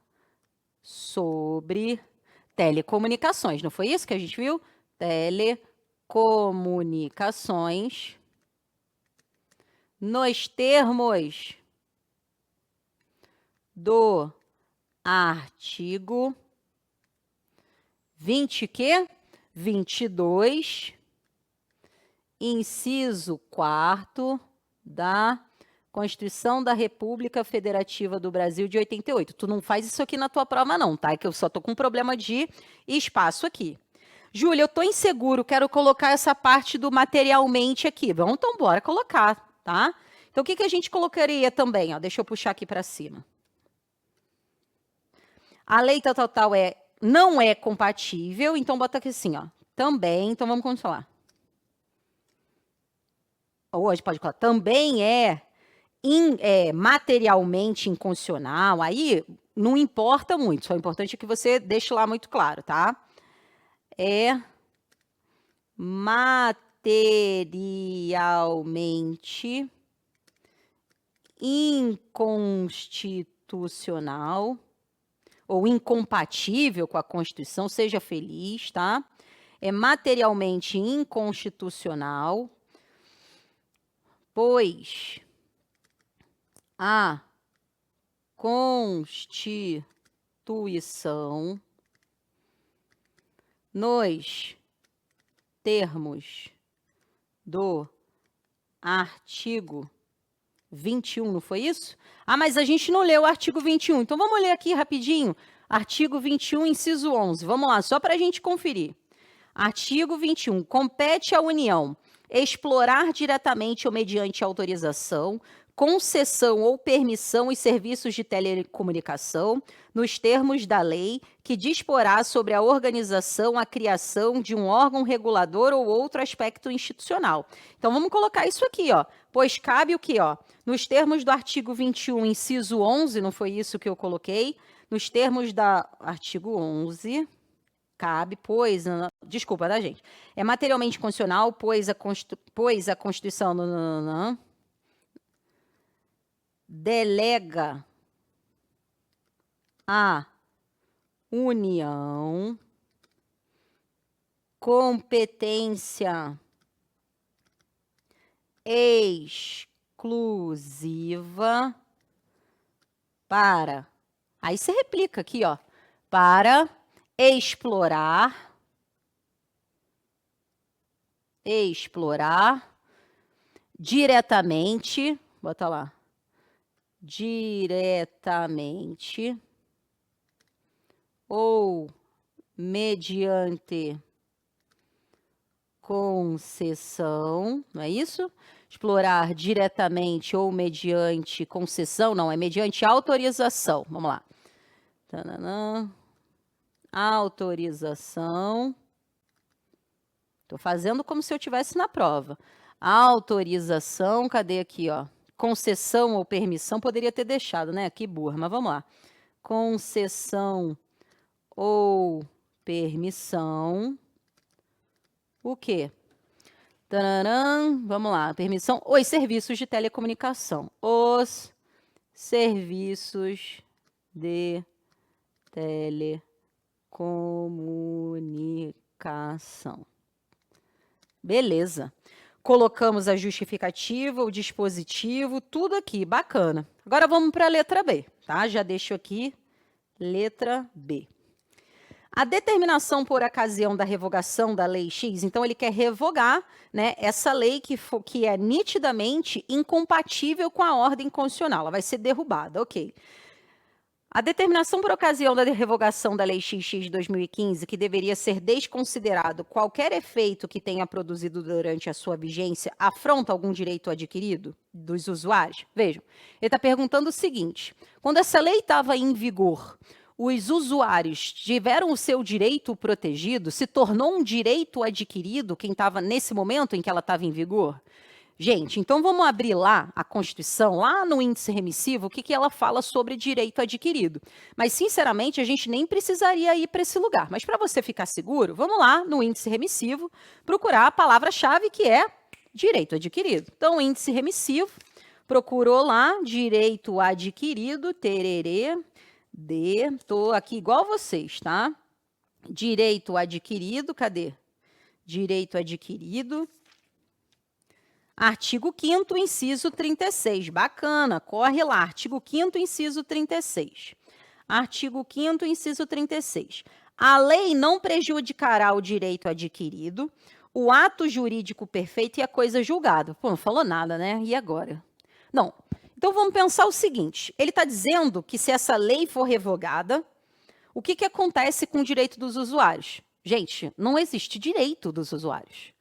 sobre telecomunicações. Não foi isso que a gente viu? Telecomunicações nos termos do artigo 22, inciso 4º da Constituição da República Federativa do Brasil de 88. Tu não faz isso aqui na tua prova não, tá? É que eu só tô com um problema de espaço aqui. Júlia, eu tô inseguro, quero colocar essa parte do materialmente aqui. Vamos então, bora colocar, tá? Então, o que a gente colocaria também? Ó, deixa eu puxar aqui para cima. A lei tal não é compatível, então bota aqui assim, ó. Também, então vamos continuar. Hoje pode colocar, também é materialmente inconstitucional, aí não importa muito, só é importante que você deixe lá muito claro, tá? É materialmente inconstitucional ou incompatível com a Constituição, seja feliz, tá? É materialmente inconstitucional, pois a Constituição, nos termos do artigo 21, não foi isso? Ah, mas a gente não leu o artigo 21, então vamos ler aqui rapidinho. Artigo 21, inciso 11. Vamos lá, só para a gente conferir. Artigo 21. Compete à União explorar diretamente ou mediante autorização, concessão ou permissão os serviços de telecomunicação, nos termos da lei que disporá sobre a organização, a criação de um órgão regulador ou outro aspecto institucional. Então, vamos colocar isso aqui, ó. Pois cabe o quê, ó? Nos termos do artigo 21, inciso 11, não foi isso que eu coloquei? Nos termos da artigo 11... Cabe, pois... Desculpa, tá, gente? É materialmente constitucional, pois a Constituição delega à União competência exclusiva para... Aí você replica aqui, ó. Para explorar diretamente, bota lá, diretamente ou mediante concessão, não é isso? Explorar diretamente ou mediante concessão, não, é mediante autorização. Vamos lá. Tananã. Autorização. Estou fazendo como se eu estivesse na prova. Autorização, cadê aqui, ó? Concessão ou permissão, poderia ter deixado, né? Que burra, mas vamos lá. Concessão ou permissão. O quê? Tararam, vamos lá. Permissão. Os serviços de telecomunicação. Os serviços de telecomunicação. Beleza. Colocamos a justificativa, o dispositivo, tudo aqui, bacana. Agora vamos para a letra B, tá? Já deixo aqui, letra B. A determinação por ocasião da revogação da lei X, então ele quer revogar, né, essa lei que é nitidamente incompatível com a ordem constitucional, ela vai ser derrubada, ok. A determinação por ocasião da revogação da Lei XX de 2015, que deveria ser desconsiderado qualquer efeito que tenha produzido durante a sua vigência, afronta algum direito adquirido dos usuários? Vejam, ele está perguntando o seguinte, quando essa lei estava em vigor, os usuários tiveram o seu direito protegido, se tornou um direito adquirido quem estava nesse momento em que ela estava em vigor? Gente, então vamos abrir lá a Constituição, lá no índice remissivo, o que ela fala sobre direito adquirido. Mas, sinceramente, a gente nem precisaria ir para esse lugar. Mas, para você ficar seguro, vamos lá no índice remissivo, procurar a palavra-chave que é direito adquirido. Então, índice remissivo, procurou lá, direito adquirido, tererê, estou aqui igual vocês, tá? Direito adquirido, cadê? Direito adquirido. Artigo 5º, inciso 36. Bacana, corre lá. Artigo 5º, inciso 36. Artigo 5º, inciso 36. A lei não prejudicará o direito adquirido, o ato jurídico perfeito e a coisa julgada. Pô, não falou nada, né? E agora? Não. Então, vamos pensar o seguinte. Ele está dizendo que se essa lei for revogada, o que acontece com o direito dos usuários? Gente, não existe direito dos usuários.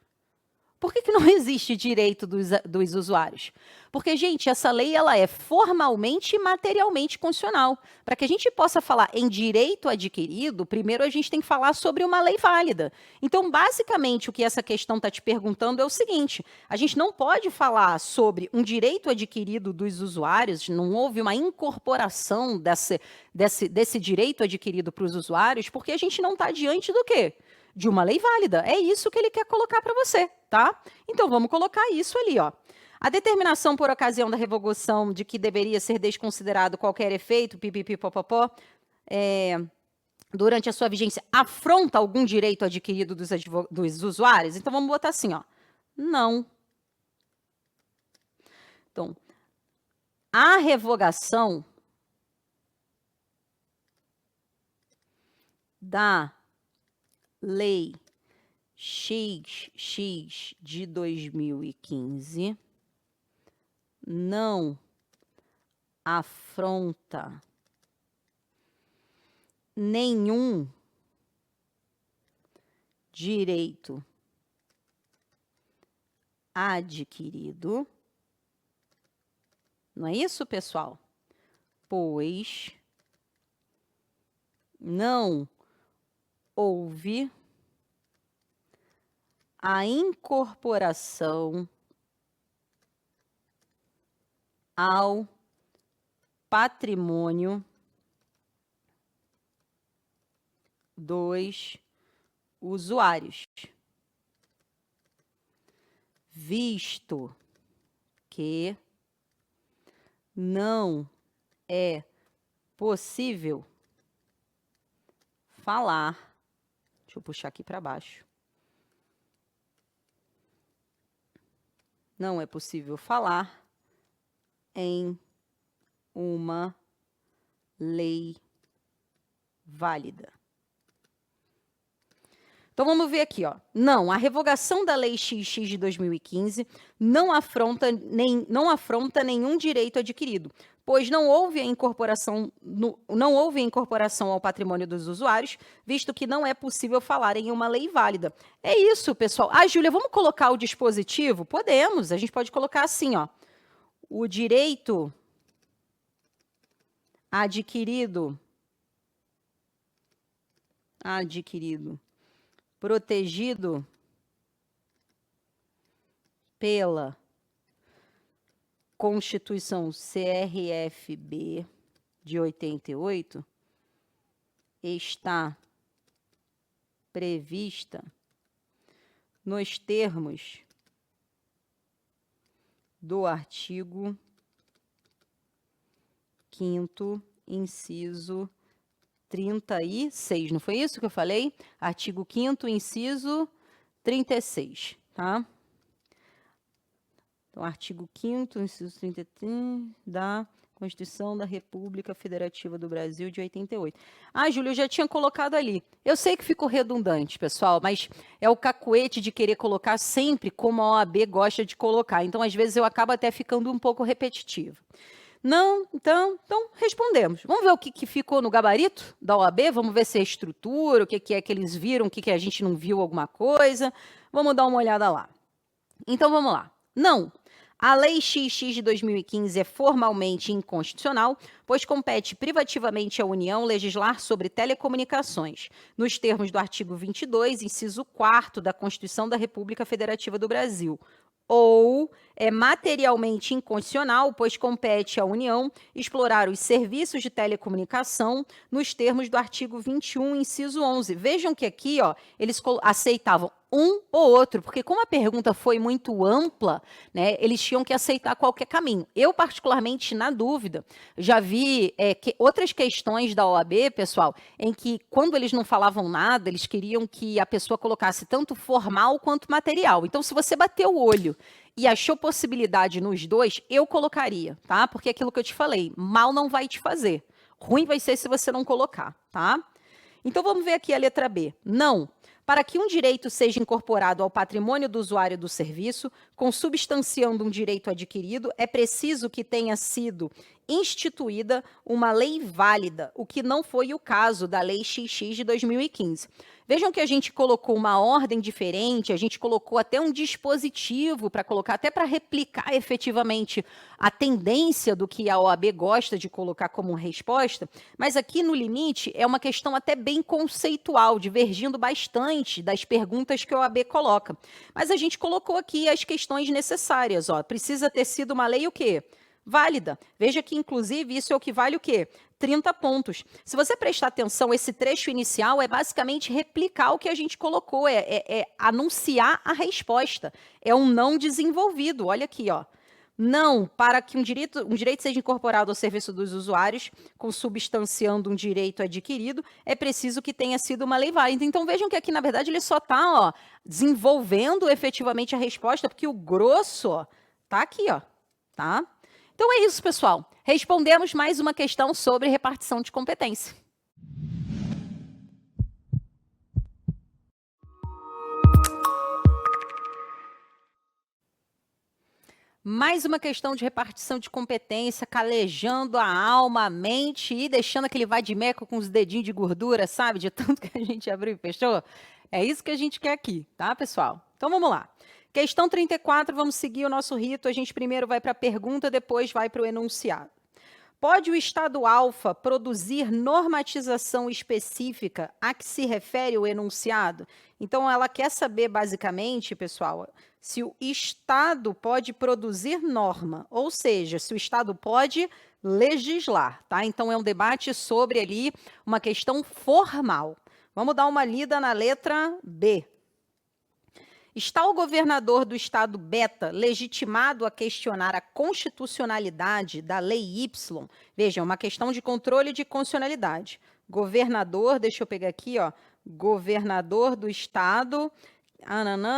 Por que não existe direito dos usuários? Porque, gente, essa lei ela é formalmente e materialmente constitucional. Para que a gente possa falar em direito adquirido, primeiro a gente tem que falar sobre uma lei válida. Então, basicamente, o que essa questão está te perguntando é o seguinte, a gente não pode falar sobre um direito adquirido dos usuários, não houve uma incorporação desse direito adquirido para os usuários, porque a gente não está diante do quê? De uma lei válida. É isso que ele quer colocar para você, tá? Então, vamos colocar isso ali, ó. A determinação por ocasião da revogação de que deveria ser desconsiderado qualquer efeito, pipipipopopó, durante a sua vigência, afronta algum direito adquirido dos usuários? Então, vamos botar assim, ó. Não. Então, a revogação da Lei XX de 2015 não afronta nenhum direito adquirido. Não é isso, pessoal? Pois não houve a incorporação ao patrimônio dos usuários, visto que não é possível falar, deixa eu puxar aqui para baixo, não é possível falar em uma lei válida. Então, vamos ver aqui, ó. Não, a revogação da Lei XX de 2015 não afronta nenhum direito adquirido, pois não houve a incorporação ao patrimônio dos usuários, visto que não é possível falar em uma lei válida. É isso, pessoal. Ah, Júlia, vamos colocar o dispositivo? Podemos, a gente pode colocar assim, ó. O direito adquirido, protegido pela Constituição CRFB de 88, está prevista nos termos do artigo 5º, inciso 36, não foi isso que eu falei? Artigo 5º, inciso 36, tá? Então, artigo 5º, inciso 33 da Constituição da República Federativa do Brasil de 88. Ah, Júlio, eu já tinha colocado ali. Eu sei que ficou redundante, pessoal, mas é o cacuete de querer colocar sempre como a OAB gosta de colocar. Então, às vezes, eu acabo até ficando um pouco repetitivo. Não, então respondemos. Vamos ver o que ficou no gabarito da OAB? Vamos ver se é estrutura, o que é que eles viram, o que a gente não viu alguma coisa. Vamos dar uma olhada lá. Então, vamos lá. Não. A Lei XX de 2015 é formalmente inconstitucional, pois compete privativamente à União legislar sobre telecomunicações, nos termos do artigo 22, inciso 4º da Constituição da República Federativa do Brasil. Ou é materialmente inconstitucional, pois compete à União explorar os serviços de telecomunicação nos termos do artigo 21, inciso 11. Vejam que aqui, ó, eles aceitavam um ou outro, porque como a pergunta foi muito ampla, né, eles tinham que aceitar qualquer caminho. Eu, particularmente, na dúvida, já vi outras questões da OAB, pessoal, em que, quando eles não falavam nada, eles queriam que a pessoa colocasse tanto formal quanto material. Então, se você bater o olho e achou possibilidade nos dois, eu colocaria, tá? Porque é aquilo que eu te falei, mal não vai te fazer. Ruim vai ser se você não colocar, tá? Então, vamos ver aqui a letra B. Não. Para que um direito seja incorporado ao patrimônio do usuário do serviço, consubstanciando um direito adquirido, é preciso que tenha sido instituída uma lei válida, o que não foi o caso da Lei XX de 2015. Vejam que a gente colocou uma ordem diferente, a gente colocou até um dispositivo para colocar, até para replicar efetivamente a tendência do que a OAB gosta de colocar como resposta, mas aqui no limite é uma questão até bem conceitual, divergindo bastante das perguntas que a OAB coloca. Mas a gente colocou aqui as questões necessárias, ó. Precisa ter sido uma lei o quê? Válida. Veja que, inclusive, isso é o que vale o quê? 30 pontos. Se você prestar atenção, esse trecho inicial é basicamente replicar o que a gente colocou, é anunciar a resposta. É um não desenvolvido. Olha aqui, ó. Não, para que um direito seja incorporado ao serviço dos usuários, consubstanciando um direito adquirido, é preciso que tenha sido uma lei válida. Então, vejam que aqui, na verdade, ele só está desenvolvendo efetivamente a resposta, porque o grosso está aqui, ó, tá? Então é isso, pessoal. Respondemos mais uma questão sobre repartição de competência. Mais uma questão de repartição de competência, calejando a alma, a mente e deixando aquele vadimeco com os dedinhos de gordura, sabe? De tanto que a gente abriu e fechou. É isso que a gente quer aqui, tá, pessoal? Então vamos lá. Questão 34, vamos seguir o nosso rito. A gente primeiro vai para a pergunta, depois vai para o enunciado. Pode o Estado alfa produzir normatização específica a que se refere o enunciado? Então, ela quer saber, basicamente, pessoal, se o Estado pode produzir norma, ou seja, se o Estado pode legislar, tá? Então, é um debate sobre ali uma questão formal. Vamos dar uma lida na letra B. Está o governador do estado beta legitimado a questionar a constitucionalidade da lei Y? Veja, é uma questão de controle de constitucionalidade. Governador, deixa eu pegar aqui, ó, governador do estado,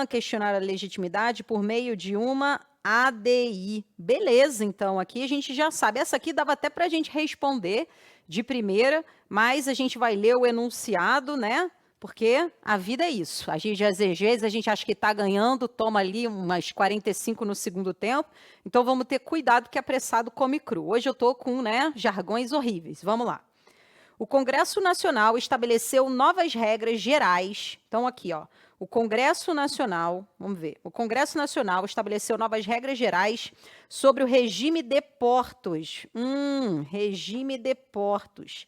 questionar a legitimidade por meio de uma ADI. Beleza, então, aqui a gente já sabe. Essa aqui dava até para a gente responder de primeira, mas a gente vai ler o enunciado, né? Porque a vida é isso. A gente, às vezes, a gente acha que está ganhando, toma ali umas 45 no segundo tempo. Então, vamos ter cuidado que apressado come cru. Hoje eu estou com jargões horríveis. Vamos lá. O Congresso Nacional estabeleceu novas regras gerais. Então, aqui, ó. O Congresso Nacional, vamos ver. O Congresso Nacional estabeleceu novas regras gerais sobre o regime de portos. Regime de portos.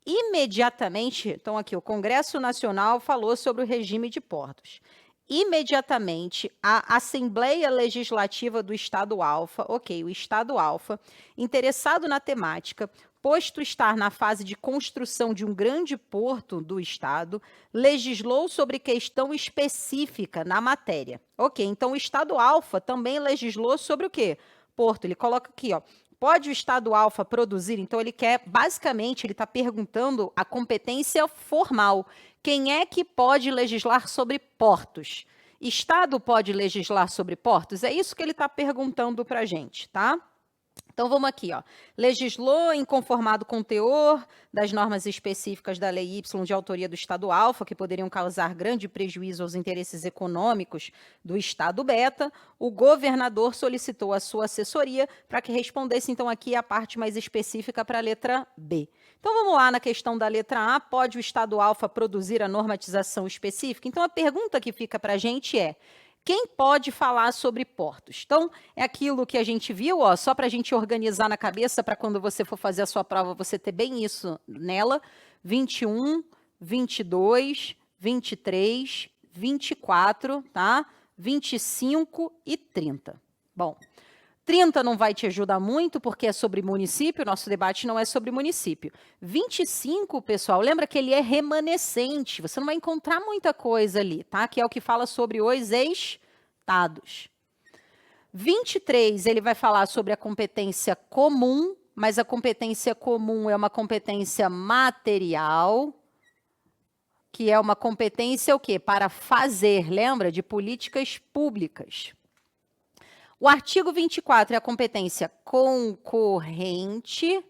Imediatamente, então aqui, o Congresso Nacional falou sobre o regime de portos. Imediatamente, a Assembleia Legislativa do Estado Alfa, o Estado Alfa, interessado na temática, posto estar na fase de construção de um grande porto do Estado, legislou sobre questão específica na matéria. Então o Estado Alfa também legislou sobre o quê? Porto. Ele coloca aqui, ó, Pode o estado alfa produzir? Então, ele quer, basicamente, ele está perguntando a competência formal. Quem é que pode legislar sobre portos? Estado pode legislar sobre portos? É isso que ele está perguntando para a gente, tá? Então, vamos aqui, ó. Legislou inconformado com o teor das normas específicas da Lei Y de autoria do Estado alfa, que poderiam causar grande prejuízo aos interesses econômicos do Estado beta, o governador solicitou a sua assessoria para que respondesse, então, aqui a parte mais específica para a letra B. Então, vamos lá na questão da letra A. Pode o Estado alfa produzir a normatização específica? Então, a pergunta que fica para a gente é: quem pode falar sobre portos? Então, é aquilo que a gente viu, ó, só para a gente organizar na cabeça, para quando você for fazer a sua prova, você ter bem isso nela. 21, 22, 23, 24, tá? 25 e 30. Bom, 30 não vai te ajudar muito, porque é sobre município, nosso debate não é sobre município. 25, pessoal, lembra que ele é remanescente, você não vai encontrar muita coisa ali, tá? Que é o que fala sobre os estados. 23, ele vai falar sobre a competência comum, mas a competência comum é uma competência material, que é uma competência o quê? Para fazer, lembra? De políticas públicas. O artigo 24 é a competência concorrente,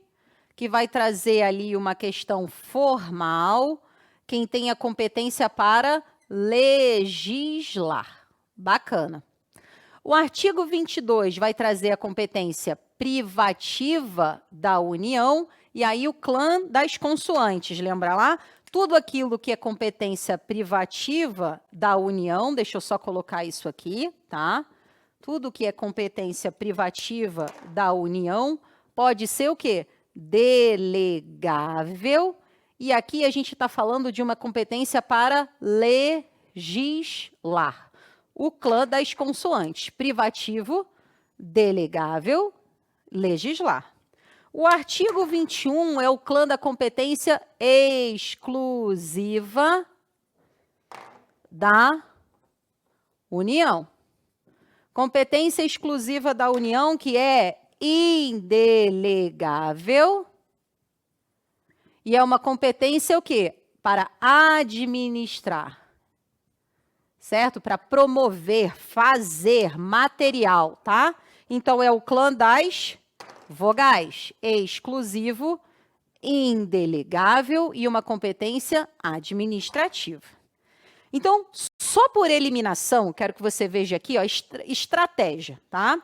que vai trazer ali uma questão formal, quem tem a competência para legislar. Bacana. O artigo 22 vai trazer a competência privativa da União, e aí o clã das consoantes, lembra lá? Tudo aquilo que é competência privativa da União, deixa eu só colocar isso aqui, tá? Tudo que é competência privativa da União pode ser o quê? Delegável. E aqui a gente está falando de uma competência para legislar. O clã das consoantes. Privativo, delegável, legislar. O artigo 21 é o clã da competência exclusiva da União. Competência exclusiva da União, que é indelegável. E é uma competência o quê? Para administrar. Certo? Para promover, fazer, material, tá? Então, é o clã das vogais. Exclusivo, indelegável e uma competência administrativa. Então, só por eliminação, quero que você veja aqui, ó, estratégia, tá?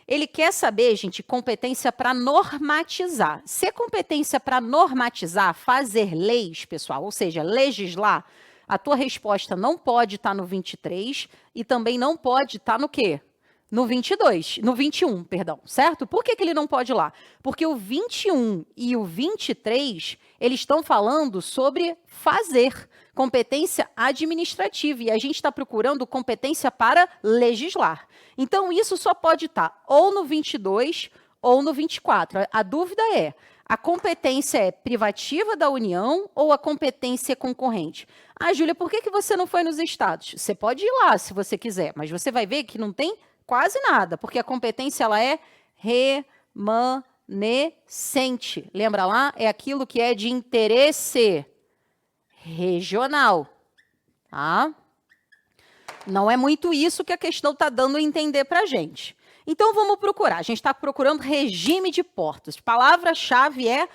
Ele quer saber, gente, competência para normatizar. Se é competência para normatizar, fazer leis, pessoal, ou seja, legislar, a tua resposta não pode estar no 23 e também não pode estar no quê? No 22, no 21, perdão, certo? Por que ele não pode ir lá? Porque o 21 e o 23, eles estão falando sobre fazer, competência administrativa, e a gente está procurando competência para legislar. Então, isso só pode estar ou no 22 ou no 24. A dúvida é, a competência é privativa da União ou a competência é concorrente? Ah, Júlia, por que você não foi nos estados? Você pode ir lá se você quiser, mas você vai ver que não tem quase nada, porque a competência ela é remanescente. Lembra lá? É aquilo que é de interesse regional. Tá? Não é muito isso que a questão está dando a entender para a gente. Então, vamos procurar. A gente está procurando regime de portos. Palavra-chave é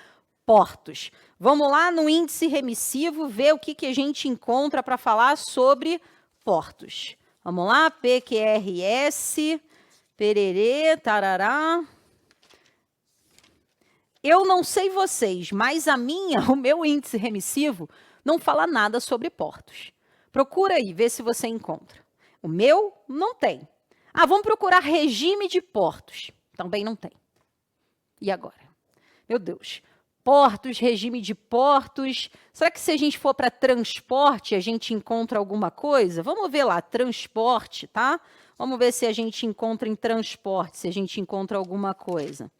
portos. Vamos lá no índice remissivo, ver o que a gente encontra para falar sobre portos. Vamos lá, PQRS, pererê, tarará. Eu não sei vocês, mas o meu índice remissivo não fala nada sobre portos. Procura aí, vê se você encontra. O meu não tem. Ah, vamos procurar regime de portos. Também não tem. E agora? Meu Deus. Portos, regime de portos. Será que se a gente for para transporte, a gente encontra alguma coisa? Vamos ver lá, transporte, tá? Vamos ver se a gente encontra em transporte, se a gente encontra alguma coisa.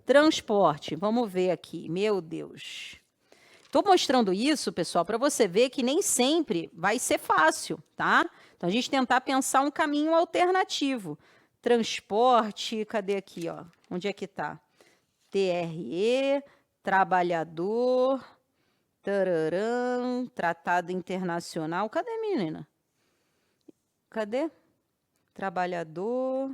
Transporte, vamos ver aqui. Meu Deus. Estou mostrando isso, pessoal, para você ver que nem sempre vai ser fácil, tá? Então, a gente tentar pensar um caminho alternativo. Transporte, cadê aqui, ó? Onde é que está? TRE, trabalhador, tararã, tratado internacional. Cadê, menina? Cadê? Trabalhador.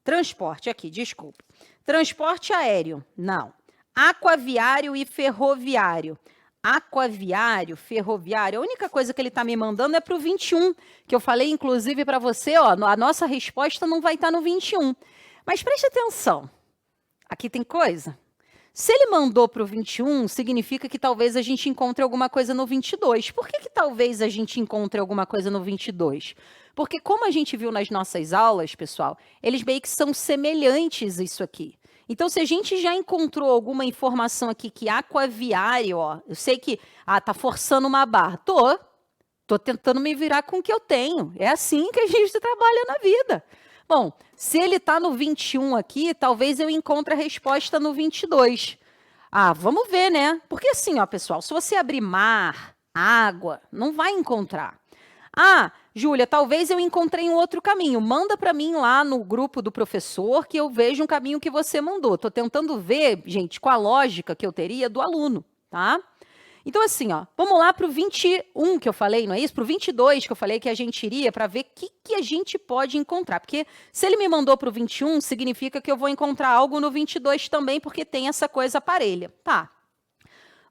Transporte, aqui, desculpa. Transporte aéreo, não. Aquaviário e ferroviário. Aquaviário, ferroviário, a única coisa que ele está me mandando é para o 21, que eu falei, inclusive, para você, ó, a nossa resposta não vai estar no 21. Mas preste atenção, aqui tem coisa. Se ele mandou para o 21, significa que talvez a gente encontre alguma coisa no 22. Por que talvez a gente encontre alguma coisa no 22? Porque como a gente viu nas nossas aulas, pessoal, eles meio que são semelhantes isso aqui. Então, se a gente já encontrou alguma informação aqui que aquaviário, ó, eu sei que, tá forçando uma barra. Tô tentando me virar com o que eu tenho. É assim que a gente trabalha na vida. Bom, se ele está no 21 aqui, talvez eu encontre a resposta no 22. Vamos ver, né? Porque assim, ó, pessoal, se você abrir mar, água, não vai encontrar. Júlia, talvez eu encontrei um outro caminho. Manda para mim lá no grupo do professor que eu vejo um caminho que você mandou. Estou tentando ver, gente, com a lógica que eu teria do aluno, tá? Então, assim, ó, vamos lá para o 21 que eu falei, não é isso? Para o 22 que eu falei que a gente iria para ver o que a gente pode encontrar. Porque se ele me mandou para o 21, significa que eu vou encontrar algo no 22 também, porque tem essa coisa parelha. Tá.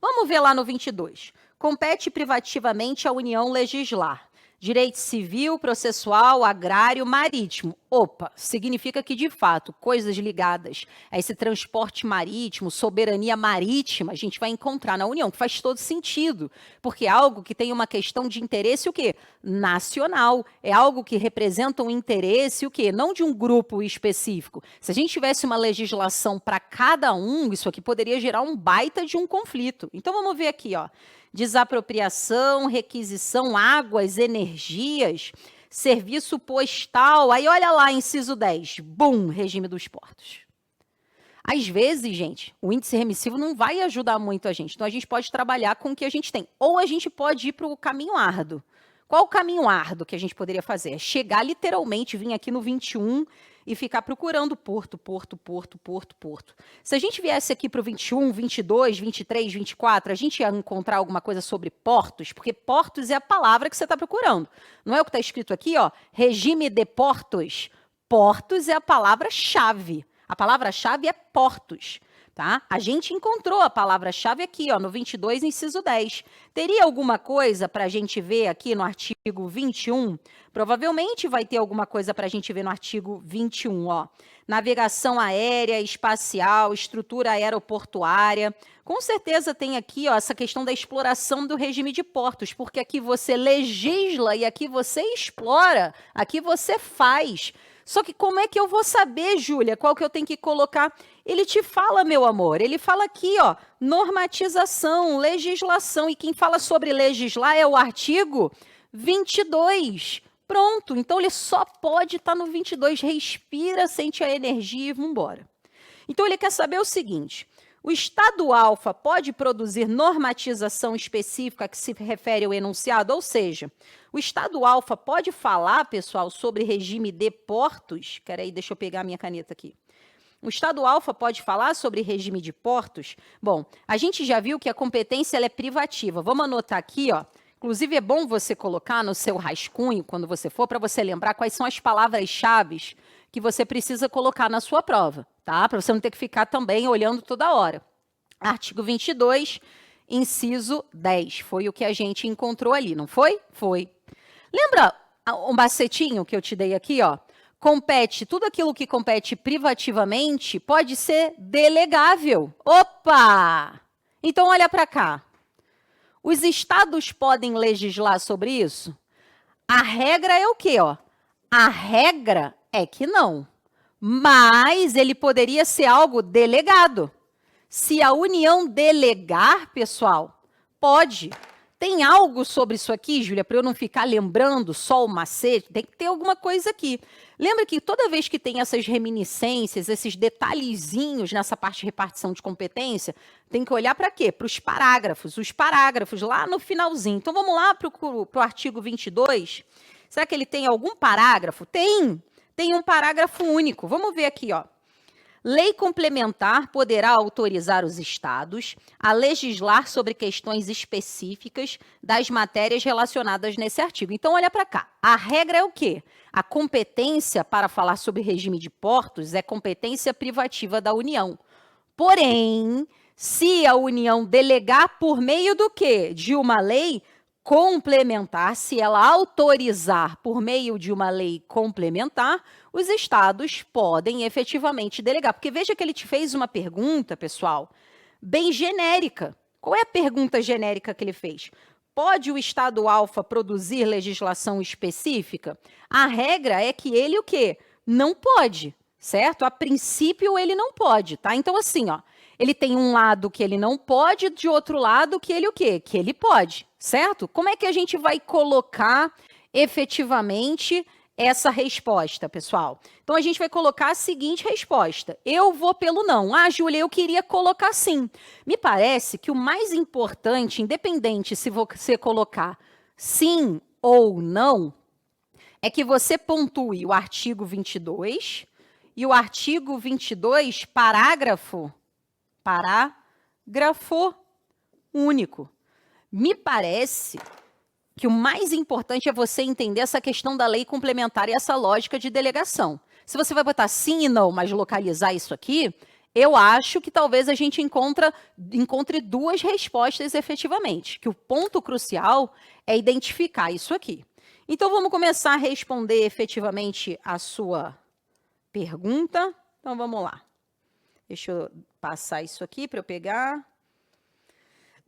Vamos ver lá no 22. Compete privativamente à União legislar. Direito civil, processual, agrário, marítimo. Opa, significa que, de fato, coisas ligadas a esse transporte marítimo, soberania marítima, a gente vai encontrar na União, que faz todo sentido, porque é algo que tem uma questão de interesse, o quê? Nacional. É algo que representa um interesse, o quê? Não de um grupo específico. Se a gente tivesse uma legislação para cada um, isso aqui poderia gerar um baita de um conflito. Então, vamos ver aqui, ó. Desapropriação, requisição, águas, energias, serviço postal. Aí, olha lá, inciso 10. Bum, regime dos portos. Às vezes, gente, o índice remissivo não vai ajudar muito a gente. Então, a gente pode trabalhar com o que a gente tem. Ou a gente pode ir para o caminho árduo. Qual o caminho árduo que a gente poderia fazer? É chegar literalmente, vir aqui no 21 e ficar procurando porto. Se a gente viesse aqui para o 21, 22, 23, 24, a gente ia encontrar alguma coisa sobre portos, porque portos é a palavra que você está procurando. Não é o que está escrito aqui, ó? Regime de portos. Portos é a palavra-chave. A palavra-chave é portos. Tá? A gente encontrou a palavra-chave aqui, ó, no 22, inciso 10. Teria alguma coisa para a gente ver aqui no artigo 21? Provavelmente vai ter alguma coisa para a gente ver no artigo 21. Ó. Navegação aérea, espacial, estrutura aeroportuária. Com certeza tem aqui, ó, essa questão da exploração do regime de portos, porque aqui você legisla e aqui você explora, aqui você faz. Só que como é que eu vou saber, Júlia, qual que eu tenho que colocar? Ele te fala, meu amor, ele fala aqui, ó, normatização, legislação, e quem fala sobre legislar é o artigo 22. Pronto, então ele só pode estar no 22. Respira, sente a energia e vamos embora. Então ele quer saber o seguinte: o Estado alfa pode produzir normatização específica que se refere ao enunciado, ou seja, o Estado alfa pode falar, pessoal, sobre regime de portos? Espera aí, deixa eu pegar a minha caneta aqui. O Estado alfa pode falar sobre regime de portos? Bom, a gente já viu que a competência ela é privativa. Vamos anotar aqui, ó. Inclusive, é bom você colocar no seu rascunho, quando você for, para você lembrar quais são as palavras-chave que você precisa colocar na sua prova, tá? Para você não ter que ficar também olhando toda hora. Artigo 22, inciso 10. Foi o que a gente encontrou ali, não foi? Foi. Lembra um macetinho que eu te dei aqui, ó? Compete, tudo aquilo que compete privativamente pode ser delegável. Opa! Então, olha para cá. Os estados podem legislar sobre isso? A regra é o quê, ó? A regra é que não. Mas ele poderia ser algo delegado. Se a União delegar, pessoal, pode. Tem algo sobre isso aqui, Júlia, para eu não ficar lembrando só o macete? Tem que ter alguma coisa aqui. Lembra que toda vez que tem essas reminiscências, esses detalhezinhos nessa parte de repartição de competência, tem que olhar para quê? Para os parágrafos lá no finalzinho. Então, vamos lá para o artigo 22. Será que ele tem algum parágrafo? Tem um parágrafo único. Vamos ver aqui, ó. Lei complementar poderá autorizar os estados a legislar sobre questões específicas das matérias relacionadas nesse artigo. Então, olha para cá. A regra é o quê? A competência para falar sobre regime de portos é competência privativa da União. Porém, se a União delegar por meio do quê? De uma lei complementar, se ela autorizar por meio de uma lei complementar, os estados podem efetivamente delegar. Porque veja que ele te fez uma pergunta, pessoal, bem genérica. Qual é a pergunta genérica que ele fez? Pode o estado alfa produzir legislação específica? A regra é que ele o quê? Não pode, certo? A princípio ele não pode, tá? Então assim, ó, ele tem um lado que ele não pode, de outro lado que ele o quê? Que ele pode, certo? Como é que a gente vai colocar efetivamente essa resposta, pessoal? Então, a gente vai colocar a seguinte resposta. Eu vou pelo não. Ah, Júlia, eu queria colocar sim. Me parece que o mais importante, independente se você colocar sim ou não, é que você pontue o artigo 22 e o artigo 22, parágrafo único. Me parece que o mais importante é você entender essa questão da lei complementar e essa lógica de delegação. Se você vai botar sim e não, mas localizar isso aqui, eu acho que talvez a gente encontre duas respostas efetivamente, que o ponto crucial é identificar isso aqui. Então, vamos começar a responder efetivamente a sua pergunta. Então, vamos lá. Deixa eu passar isso aqui para eu pegar.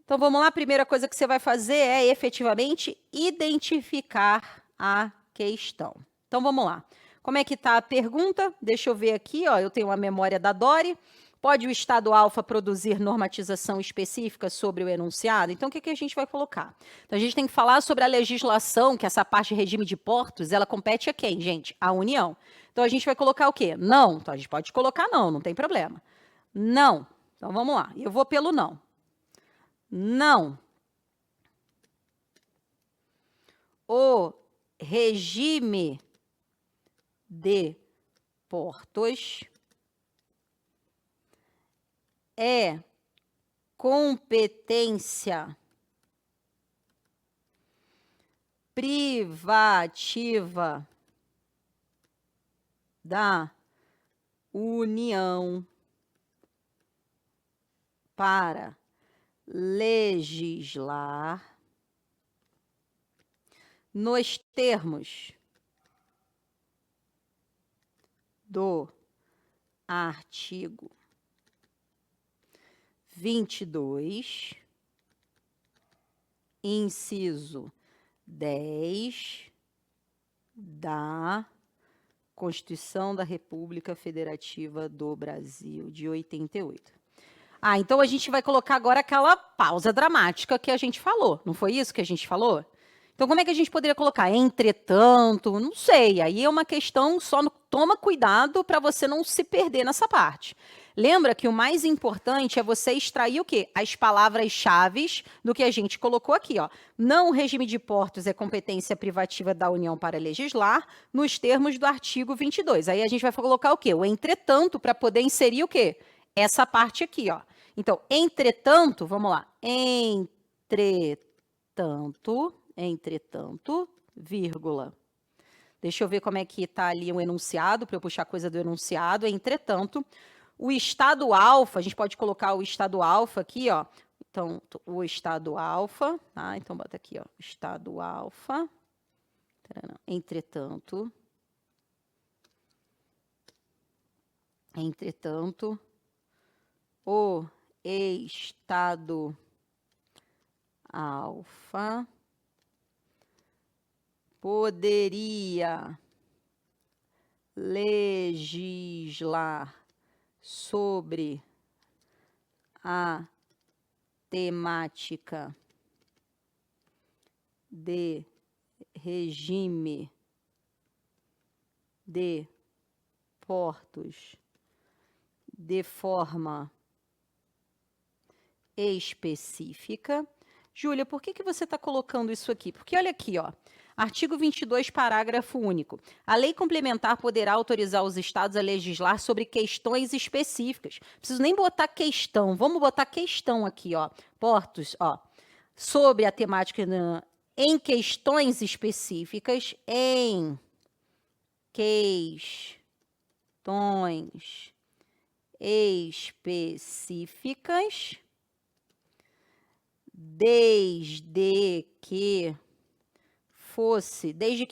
Então, vamos lá. A primeira coisa que você vai fazer é, efetivamente, identificar a questão. Então, vamos lá. Como é que está a pergunta? Deixa eu ver aqui, ó, eu tenho a memória da Dori. Pode o estado alfa produzir normatização específica sobre o enunciado? Então, o que a gente vai colocar? Então, a gente tem que falar sobre a legislação, que essa parte de regime de portos, ela compete a quem, gente? A União. Então, a gente vai colocar o quê? Não. Então, a gente pode colocar não, não tem problema. Não. Então, vamos lá. Eu vou pelo não. Não. O regime de portos é competência privativa da União para legislar nos termos do artigo 22, inciso 10 da Constituição da República Federativa do Brasil, de 88. Ah, então a gente vai colocar agora aquela pausa dramática que a gente falou. Não foi isso que a gente falou? Então, como é que a gente poderia colocar? Entretanto, não sei. Aí é uma questão só, toma cuidado para você não se perder nessa parte. Lembra que o mais importante é você extrair o quê? As palavras-chave do que a gente colocou aqui, ó. Não o regime de portos é competência privativa da União para legislar, nos termos do artigo 22. Aí a gente vai colocar o quê? O entretanto, para poder inserir o quê? Essa parte aqui, ó. Então, entretanto, vamos lá. Entretanto, vírgula. Deixa eu ver como é que está ali o enunciado, para eu puxar coisa do enunciado. Entretanto, o estado alfa, a gente pode colocar o estado alfa aqui, ó. Então, o estado alfa, tá? Então, bota aqui, ó, estado alfa. Entretanto, o estado alfa poderia legislar sobre a temática de regime de portos de forma específica, Júlia, por que você está colocando isso aqui? Porque olha aqui, ó. Artigo 22, parágrafo único. A lei complementar poderá autorizar os estados a legislar sobre questões específicas. Não preciso nem botar questão. Vamos botar questão aqui, ó. Portos, ó. Sobre a temática em questões específicas, em questões específicas, desde que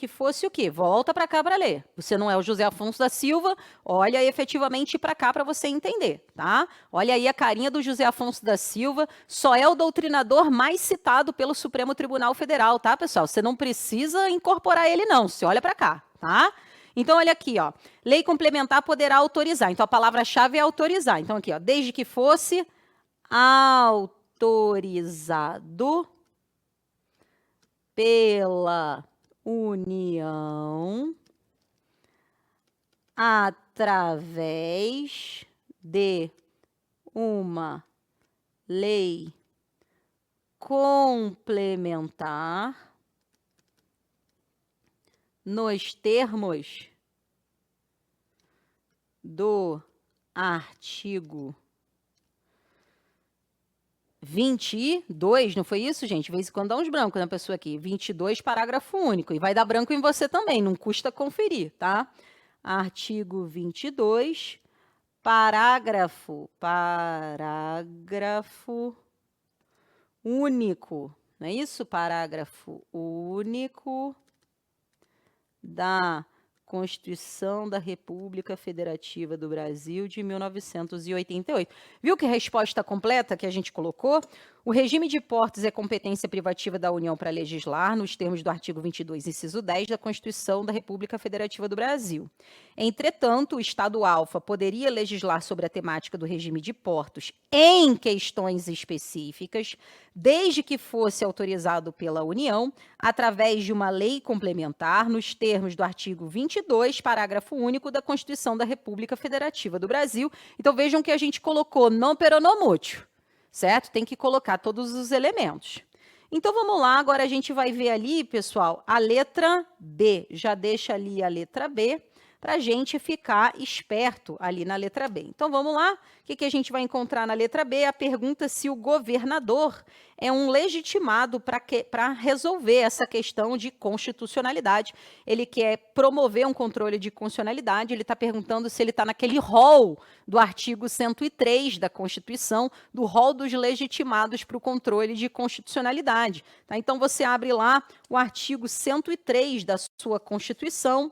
fosse o quê? Volta para cá para ler. Você não é o José Afonso da Silva, olha efetivamente para cá para você entender, tá? Olha aí a carinha do José Afonso da Silva, só é o doutrinador mais citado pelo Supremo Tribunal Federal, tá, pessoal? Você não precisa incorporar ele não, você olha para cá, tá? Então, olha aqui, ó. Lei complementar poderá autorizar. Então, a palavra-chave é autorizar. Então, aqui, ó. Desde que fosse autorizado pela União através de uma lei complementar nos termos do artigo 22, não foi isso, gente? De vez em quando dá uns brancos na pessoa aqui. 22, parágrafo único. E vai dar branco em você também, não custa conferir, tá? Artigo 22, parágrafo único. Não é isso? Parágrafo único da Constituição da República Federativa do Brasil de 1988. Viu que resposta completa que a gente colocou? O regime de portos é competência privativa da União para legislar, nos termos do artigo 22, inciso 10 da Constituição da República Federativa do Brasil. Entretanto, o Estado alfa poderia legislar sobre a temática do regime de portos em questões específicas, desde que fosse autorizado pela União, através de uma lei complementar, nos termos do artigo 22, parágrafo único da Constituição da República Federativa do Brasil. Então, vejam que a gente colocou non peronomútil, certo? Tem que colocar todos os elementos. Então, vamos lá, agora a gente vai ver ali, pessoal, a letra B. Já deixa ali a letra B, para a gente ficar esperto ali na letra B. Então, vamos lá. O que a gente vai encontrar na letra B? A pergunta se o governador é um legitimado para resolver essa questão de constitucionalidade. Ele quer promover um controle de constitucionalidade, ele está perguntando se ele está naquele rol do artigo 103 da Constituição, do rol dos legitimados para o controle de constitucionalidade. Tá? Então, você abre lá o artigo 103 da sua Constituição.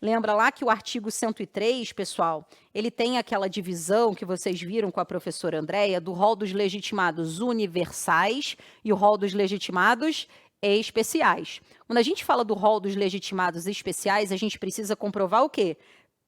Lembra lá que o artigo 103, pessoal, ele tem aquela divisão que vocês viram com a professora Andréia, do rol dos legitimados universais e o rol dos legitimados especiais. Quando a gente fala do rol dos legitimados especiais, a gente precisa comprovar o quê?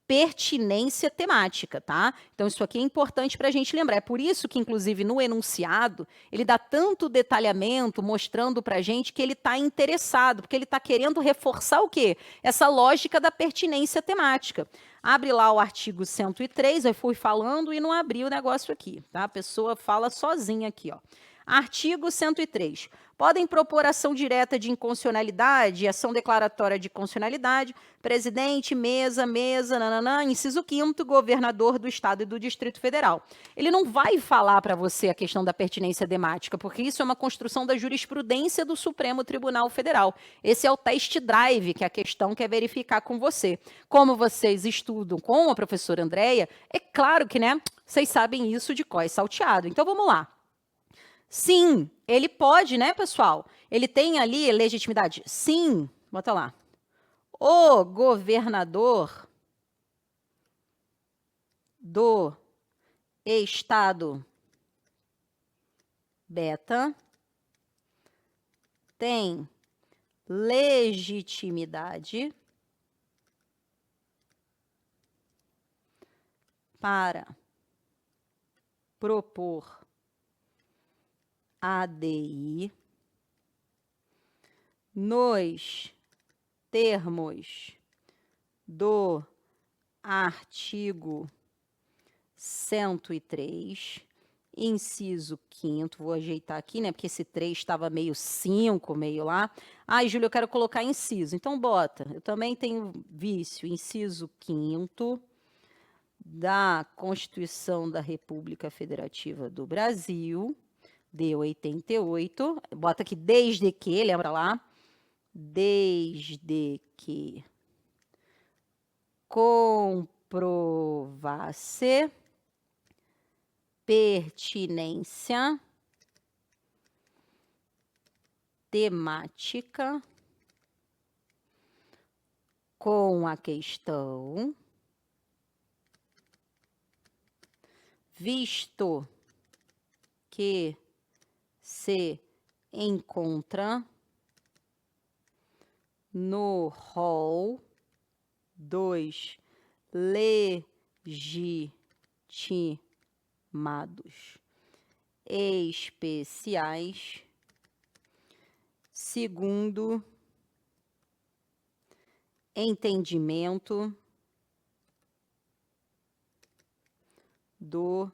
Pertinência temática, tá? Então, isso aqui é importante para a gente lembrar. É por isso que, inclusive, no enunciado, ele dá tanto detalhamento, mostrando para a gente que ele está interessado, porque ele está querendo reforçar o quê? Essa lógica da pertinência temática. Abre lá o artigo 103, eu fui falando e não abri o negócio aqui, tá? A pessoa fala sozinha aqui, ó. Artigo 103. Podem propor ação direta de inconstitucionalidade, ação declaratória de constitucionalidade, presidente, mesa, nananã, inciso 5º, governador do Estado e do Distrito Federal. Ele não vai falar para você a questão da pertinência temática, porque isso é uma construção da jurisprudência do Supremo Tribunal Federal. Esse é o test drive que a questão quer verificar com você. Como vocês estudam com a professora Andréia, é claro que, né, vocês sabem isso de cor e salteado. Então, vamos lá. Sim, ele pode, né, pessoal? Ele tem ali legitimidade? Sim, bota lá. O governador do estado beta tem legitimidade para propor ADI nos termos do artigo 103, inciso 5º, vou ajeitar aqui, né, porque esse 3 estava meio 5, meio lá. Ai, Júlia, eu quero colocar inciso, então bota. Eu também tenho vício, inciso 5º da Constituição da República Federativa do Brasil, de 88, bota aqui desde que, lembra lá? Desde que comprovasse pertinência temática com a questão, visto que se encontra no rol dos legitimados especiais, segundo entendimento do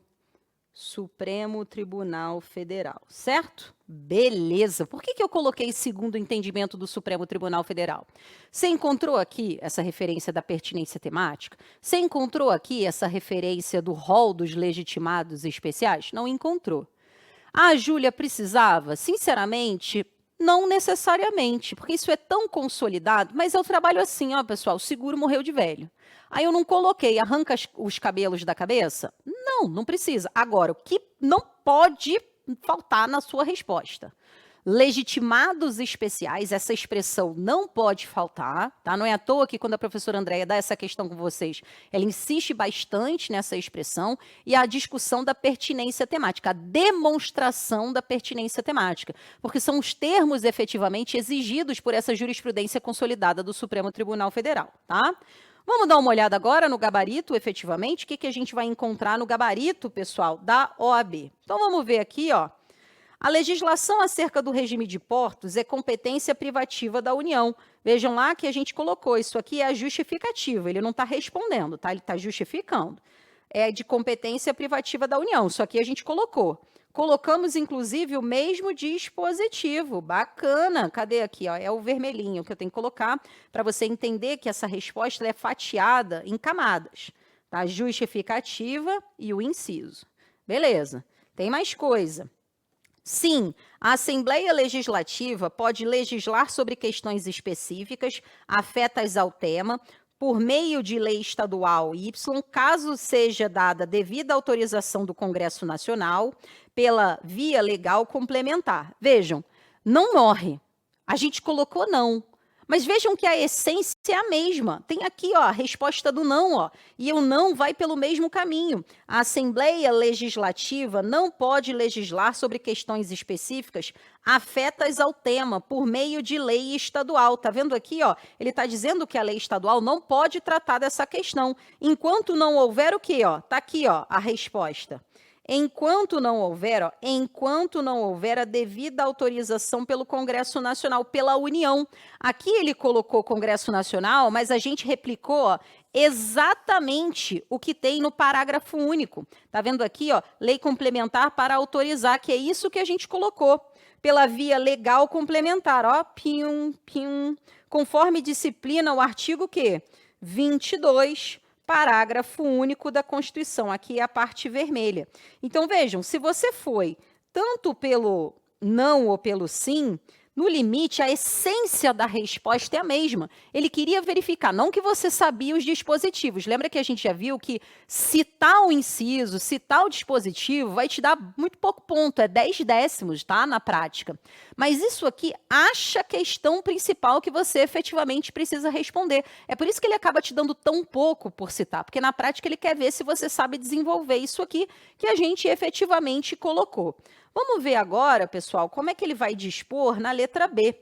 Supremo Tribunal Federal, certo? Beleza. Por que eu coloquei segundo o entendimento do Supremo Tribunal Federal? Você encontrou aqui essa referência da pertinência temática? Você encontrou aqui essa referência do rol dos legitimados especiais? Não encontrou. A Júlia precisava? Sinceramente, não necessariamente, porque isso é tão consolidado, mas eu trabalho assim, ó, pessoal, o seguro morreu de velho. Aí eu não coloquei, arranca os cabelos da cabeça? Não precisa. Agora, o que não pode faltar na sua resposta? Legitimados especiais, essa expressão não pode faltar, tá? Não é à toa que quando a professora Andréia dá essa questão com vocês, ela insiste bastante nessa expressão e a discussão da pertinência temática, a demonstração da pertinência temática, porque são os termos efetivamente exigidos por essa jurisprudência consolidada do Supremo Tribunal Federal, tá? Vamos dar uma olhada agora no gabarito, efetivamente, o que a gente vai encontrar no gabarito, pessoal, da OAB. Então, vamos ver aqui, ó. A legislação acerca do regime de portos é competência privativa da União. Vejam lá que a gente colocou, isso aqui é a justificativa, ele não está respondendo, tá? Ele está justificando. É de competência privativa da União, isso aqui a gente colocou. Colocamos, inclusive, o mesmo dispositivo. Bacana. Cadê aqui? Ó? É o vermelhinho que eu tenho que colocar para você entender que essa resposta é fatiada em camadas. Tá? A justificativa e o inciso. Beleza. Tem mais coisa. Sim, a Assembleia Legislativa pode legislar sobre questões específicas afetas ao tema por meio de lei estadual Y, caso seja dada devida autorização do Congresso Nacional pela via legal complementar. Vejam, não morre. A gente colocou não. Mas vejam que a essência é a mesma. Tem aqui, ó, a resposta do não, ó, e o não vai pelo mesmo caminho. A Assembleia Legislativa não pode legislar sobre questões específicas afetas ao tema por meio de lei estadual. Tá vendo aqui, ó? Ele está dizendo que a lei estadual não pode tratar dessa questão. Enquanto não houver o quê, ó? Tá aqui, ó, a resposta. Enquanto não houver a devida autorização pelo Congresso Nacional, pela União. Aqui ele colocou Congresso Nacional, mas a gente replicou, ó, exatamente o que tem no parágrafo único. Tá vendo aqui, ó, lei complementar para autorizar, que é isso que a gente colocou. Pela via legal complementar, ó, conforme disciplina o artigo quê? 22, parágrafo único da Constituição. Aqui é a parte vermelha. Então, vejam, se você foi tanto pelo não ou pelo sim, no limite, a essência da resposta é a mesma. Ele queria verificar, não que você sabia os dispositivos. Lembra que a gente já viu que citar o inciso, citar o dispositivo, vai te dar muito pouco ponto, é 10 décimos, tá? Na prática. Mas isso aqui acha a questão principal que você efetivamente precisa responder. É por isso que ele acaba te dando tão pouco por citar, porque na prática ele quer ver se você sabe desenvolver isso aqui que a gente efetivamente colocou. Vamos ver agora, pessoal, como é que ele vai dispor na letra B.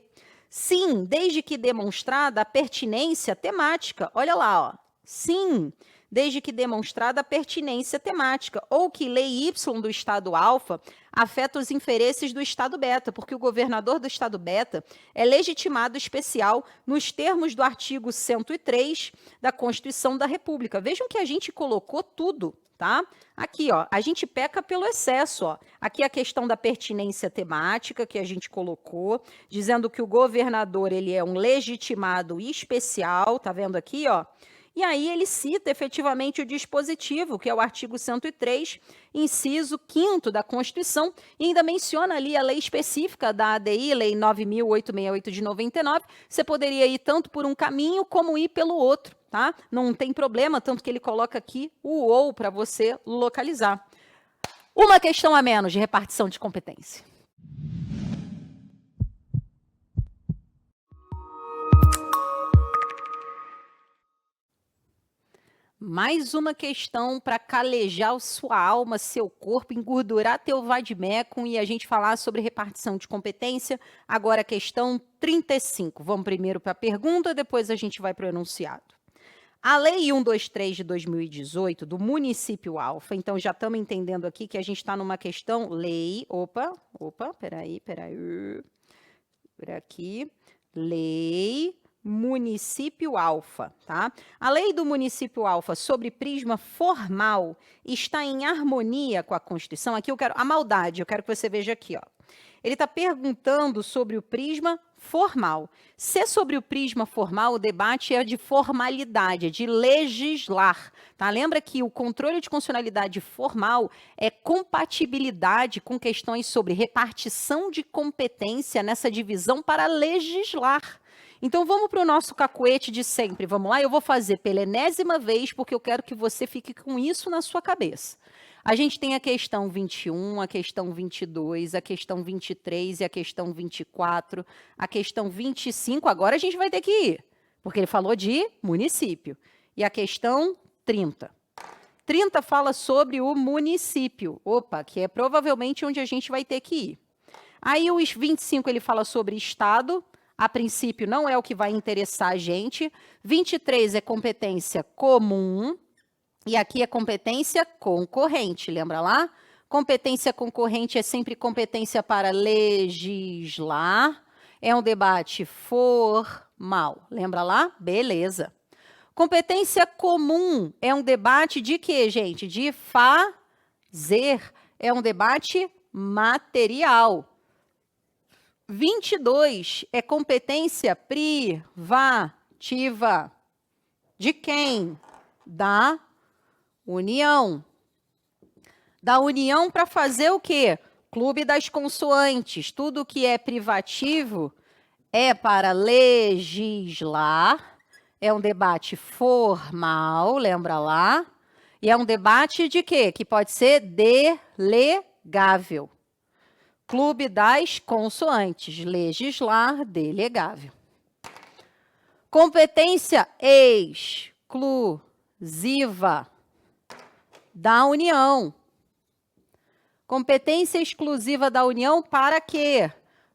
Sim, desde que demonstrada a pertinência temática. Olha lá, ó. Sim, desde que demonstrada a pertinência temática, ou que lei Y do estado alfa afeta os interesses do estado beta, porque o governador do estado beta é legitimado especial nos termos do artigo 103 da Constituição da República. Vejam que a gente colocou tudo, tá? Aqui, ó, a gente peca pelo excesso, ó. Aqui a questão da pertinência temática que a gente colocou, dizendo que o governador ele é um legitimado especial, tá vendo aqui, ó? E aí ele cita efetivamente o dispositivo, que é o artigo 103, inciso 5º da Constituição, e ainda menciona ali a lei específica da ADI, Lei 9.868 de 99. Você poderia ir tanto por um caminho como ir pelo outro, tá? Não tem problema, tanto que ele coloca aqui o ou para você localizar. Uma questão a menos de repartição de competência. Mais uma questão para calejar sua alma, seu corpo, engordurar teu vadimécum e a gente falar sobre repartição de competência. Agora a questão 35. Vamos primeiro para a pergunta, depois a gente vai para o enunciado. A Lei 123 de 2018 do município Alfa, então já estamos entendendo aqui que a gente está numa questão lei, peraí, por aqui, lei município Alfa, tá? A lei do município Alfa sobre prisma formal está em harmonia com a Constituição. Aqui eu quero a maldade, eu quero que você veja aqui, ó. Ele está perguntando sobre o prisma formal. Se é sobre o prisma formal, o debate é de formalidade, é de legislar, tá? Lembra que o controle de constitucionalidade formal é compatibilidade com questões sobre repartição de competência nessa divisão para legislar. Então, vamos para o nosso cacuete de sempre. Vamos lá? Eu vou fazer pela enésima vez, porque eu quero que você fique com isso na sua cabeça. A gente tem a questão 21, a questão 22, a questão 23 e a questão 24, a questão 25. Agora a gente vai ter que ir, porque ele falou de município. E a questão 30. 30 fala sobre o município. Opa, que é provavelmente onde a gente vai ter que ir. Aí, os 25, ele fala sobre estado. A princípio, não é o que vai interessar a gente. 23 é competência comum. E aqui é competência concorrente, lembra lá? Competência concorrente é sempre competência para legislar. É um debate formal, lembra lá? Beleza. Competência comum é um debate de quê, gente? De fazer. É um debate material. 22 é competência privativa. De quem? Da União. Da União para fazer o quê? Clube das consoantes. Tudo que é privativo é para legislar. É um debate formal, lembra lá? E é um debate de quê? Que pode ser delegável. Clube das consoantes, legislar, delegável. Competência exclusiva da União. Competência exclusiva da União para quê?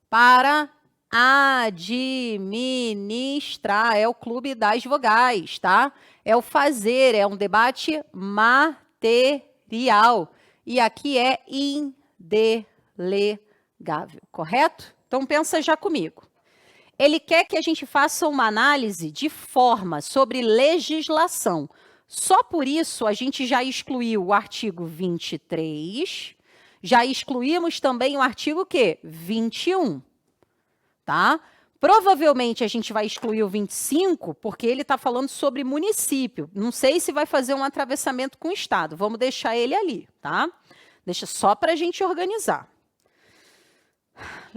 Para administrar, é o clube das vogais, tá? É o fazer, é um debate material. E aqui é indelegável, correto? Então, pensa já comigo. Ele quer que a gente faça uma análise de forma sobre legislação. Só por isso, a gente já excluiu o artigo 23, já excluímos também o artigo quê? 21, tá? Provavelmente, a gente vai excluir o 25, porque ele está falando sobre município. Não sei se vai fazer um atravessamento com o Estado. Vamos deixar ele ali, tá? Deixa só para a gente organizar.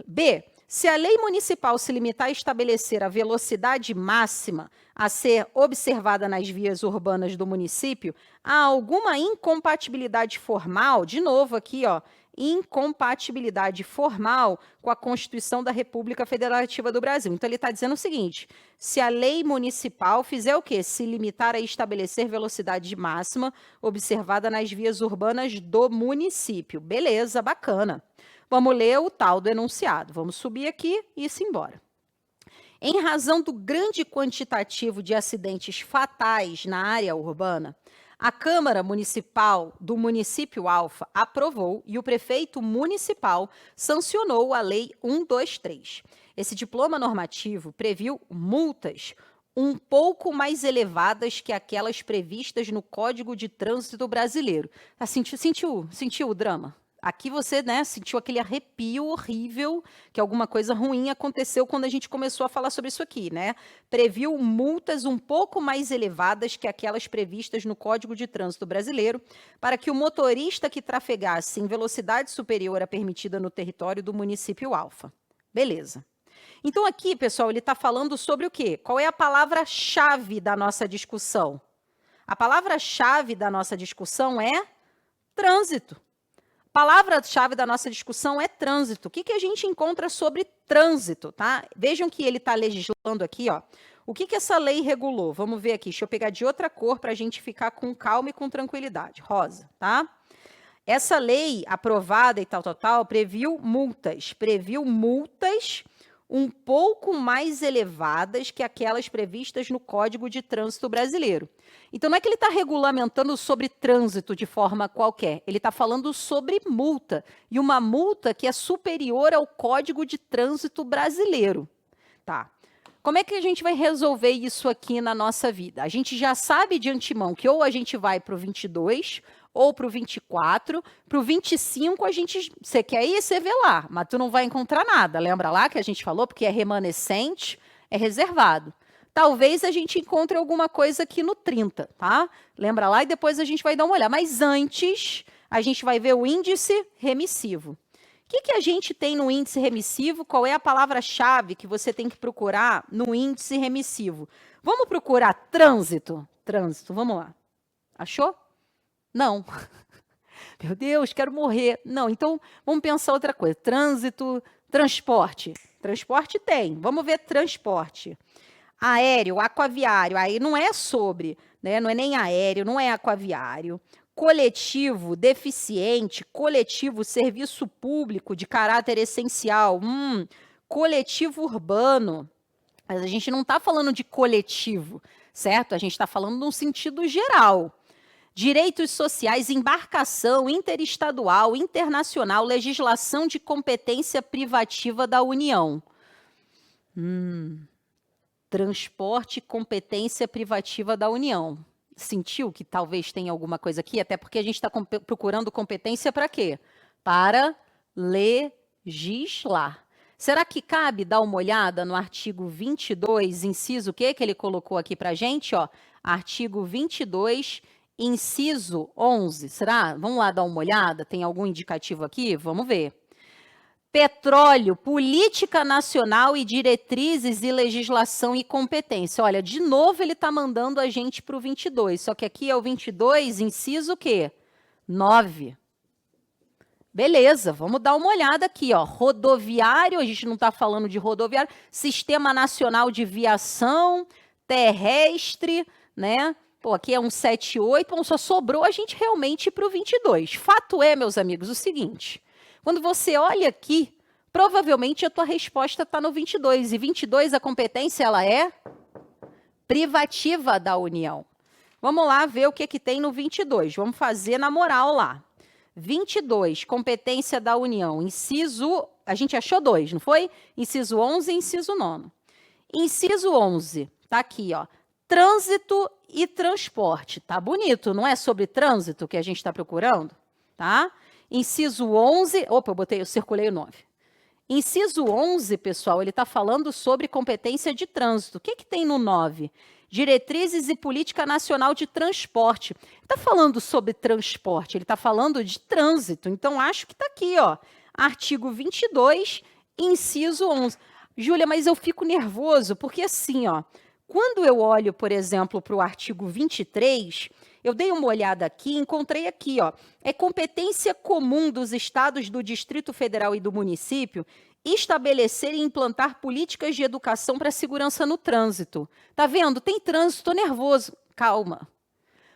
B. Se a lei municipal se limitar a estabelecer a velocidade máxima a ser observada nas vias urbanas do município, há alguma incompatibilidade formal, de novo aqui, ó, incompatibilidade formal com a Constituição da República Federativa do Brasil. Então, ele está dizendo o seguinte, se a lei municipal fizer o quê? Se limitar a estabelecer velocidade máxima observada nas vias urbanas do município. Beleza, bacana. Vamos ler o tal do enunciado. Vamos subir aqui e ir embora. Em razão do grande quantitativo de acidentes fatais na área urbana, A Câmara Municipal do município Alfa aprovou e o prefeito municipal sancionou a Lei 123. Esse diploma normativo previu multas um pouco mais elevadas que aquelas previstas no Código de Trânsito Brasileiro. Sentiu o drama? Aqui você, né, sentiu aquele arrepio horrível que alguma coisa ruim aconteceu quando a gente começou a falar sobre isso aqui, né? Previu multas um pouco mais elevadas que aquelas previstas no Código de Trânsito Brasileiro para que o motorista que trafegasse em velocidade superior à permitida no território do município Alfa. Beleza. Então aqui, pessoal, ele está falando sobre o quê? Qual é a palavra-chave da nossa discussão? A palavra-chave da nossa discussão é trânsito. Palavra-chave da nossa discussão é trânsito. O que a gente encontra sobre trânsito, tá? Vejam que ele está legislando aqui, ó. O que essa lei regulou? Vamos ver aqui. Deixa eu pegar de outra cor para a gente ficar com calma e com tranquilidade. Rosa, tá? Essa lei aprovada e tal, previu multas um pouco mais elevadas que aquelas previstas no Código de Trânsito Brasileiro. Então, não é que ele está regulamentando sobre trânsito de forma qualquer, ele está falando sobre multa, e uma multa que é superior ao Código de Trânsito Brasileiro. Tá. Como é que a gente vai resolver isso aqui na nossa vida? A gente já sabe de antemão que ou a gente vai para o 22 ou para o 24, para o 25 a gente, você quer ir, você vê lá, mas tu não vai encontrar nada, lembra lá que a gente falou, porque é remanescente, é reservado. Talvez a gente encontre alguma coisa aqui no 30, tá? Lembra lá e depois a gente vai dar uma olhada, mas antes a gente vai ver o índice remissivo. O que a gente tem no índice remissivo? Qual é a palavra-chave que você tem que procurar no índice remissivo? Vamos procurar trânsito? Trânsito, vamos lá. Achou? Não. Meu Deus, quero morrer. Não, então vamos pensar outra coisa. Trânsito, transporte. Transporte tem. Vamos ver transporte. Aéreo, aquaviário. Aí não é sobre, né? Não é nem aéreo, não é aquaviário. Coletivo, deficiente, coletivo, serviço público de caráter essencial. Coletivo urbano. Mas a gente não está falando de coletivo, certo? A gente está falando num sentido geral. Direitos sociais, embarcação, interestadual, internacional, legislação de competência privativa da União. Transporte, competência privativa da União. Sentiu que talvez tenha alguma coisa aqui? Até porque a gente está procurando competência para quê? Para legislar. Será que cabe dar uma olhada no artigo 22, inciso o quê que ele colocou aqui para a gente? Ó, artigo 22, inciso 11. Será? Vamos lá dar uma olhada? Tem algum indicativo aqui? Vamos ver. Petróleo, política nacional e diretrizes e legislação e competência. Olha, de novo ele está mandando a gente para o 22, só que aqui é o 22, inciso o quê? 9. Beleza, vamos dar uma olhada aqui, ó. Rodoviário, a gente não está falando de rodoviário, Sistema Nacional de Viação, terrestre, né? Pô, aqui é 178, bom, só sobrou a gente realmente ir para o 22. Fato é, meus amigos, o seguinte, quando você olha aqui, provavelmente a tua resposta está no 22, e 22 a competência ela é privativa da União. Vamos lá ver o que tem no 22, vamos fazer na moral lá. 22, competência da União, inciso, a gente achou 2, não foi? Inciso 11 e inciso 9. Inciso 11, tá aqui, ó. Trânsito e transporte. Tá bonito, não é sobre trânsito que a gente está procurando? Tá? Inciso 11, opa, eu circulei o 9. Inciso 11, pessoal, ele está falando sobre competência de trânsito. O que tem no 9? Diretrizes e política nacional de transporte. Está falando sobre transporte, ele está falando de trânsito. Então, acho que está aqui, ó. Artigo 22, inciso 11. Júlia, mas eu fico nervoso, porque assim, ó, quando eu olho, por exemplo, para o artigo 23, eu dei uma olhada aqui e encontrei aqui, ó, é competência comum dos estados do Distrito Federal e do município estabelecer e implantar políticas de educação para a segurança no trânsito. Tá vendo? Tem trânsito, tô nervoso. Calma.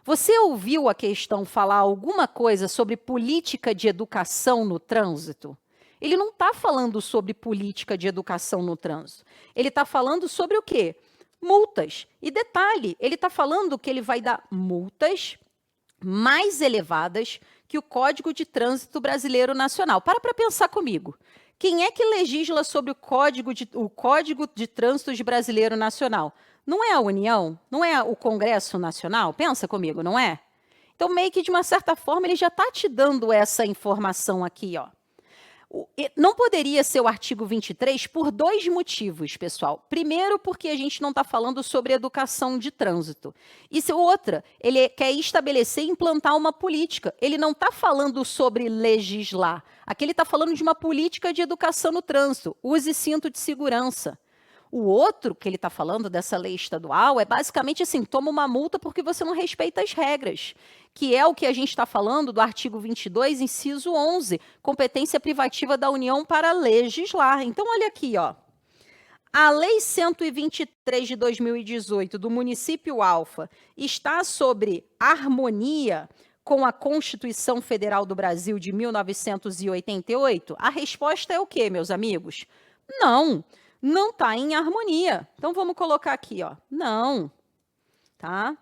Você ouviu a questão falar alguma coisa sobre política de educação no trânsito? Ele não está falando sobre política de educação no trânsito. Ele está falando sobre o quê? Multas. E detalhe, ele está falando que ele vai dar multas mais elevadas que o Código de Trânsito Brasileiro Nacional. Para pensar comigo. Quem é que legisla sobre o Código de Trânsito de Brasileiro Nacional? Não é a União? Não é o Congresso Nacional? Pensa comigo, não é? Então, meio que de uma certa forma, ele já está te dando essa informação aqui, ó. Não poderia ser o artigo 23 por dois motivos, pessoal. Primeiro, porque a gente não está falando sobre educação de trânsito. E outra, ele quer estabelecer e implantar uma política. Ele não está falando sobre legislar. Aqui ele está falando de uma política de educação no trânsito. Use cinto de segurança. O outro que ele está falando dessa lei estadual é basicamente assim, toma uma multa porque você não respeita as regras, que é o que a gente está falando do artigo 22, inciso 11, competência privativa da União para legislar. Então, olha aqui, ó. A Lei 123 de 2018 do município Alfa está sobre harmonia com a Constituição Federal do Brasil de 1988? A resposta é o quê, meus amigos? Não. Não está em harmonia. Então, vamos colocar aqui, ó. Não, tá?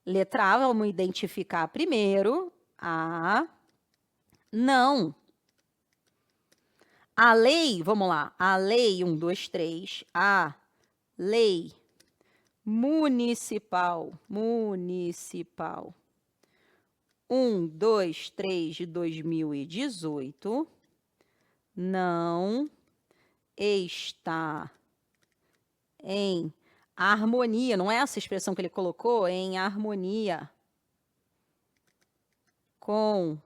Letra A, vamos identificar primeiro. A, não. A lei, vamos lá. A lei, 1, 2, 3. A lei municipal. 1, 2, 3 de 2018. Não está em harmonia, não é essa expressão que ele colocou? Em harmonia com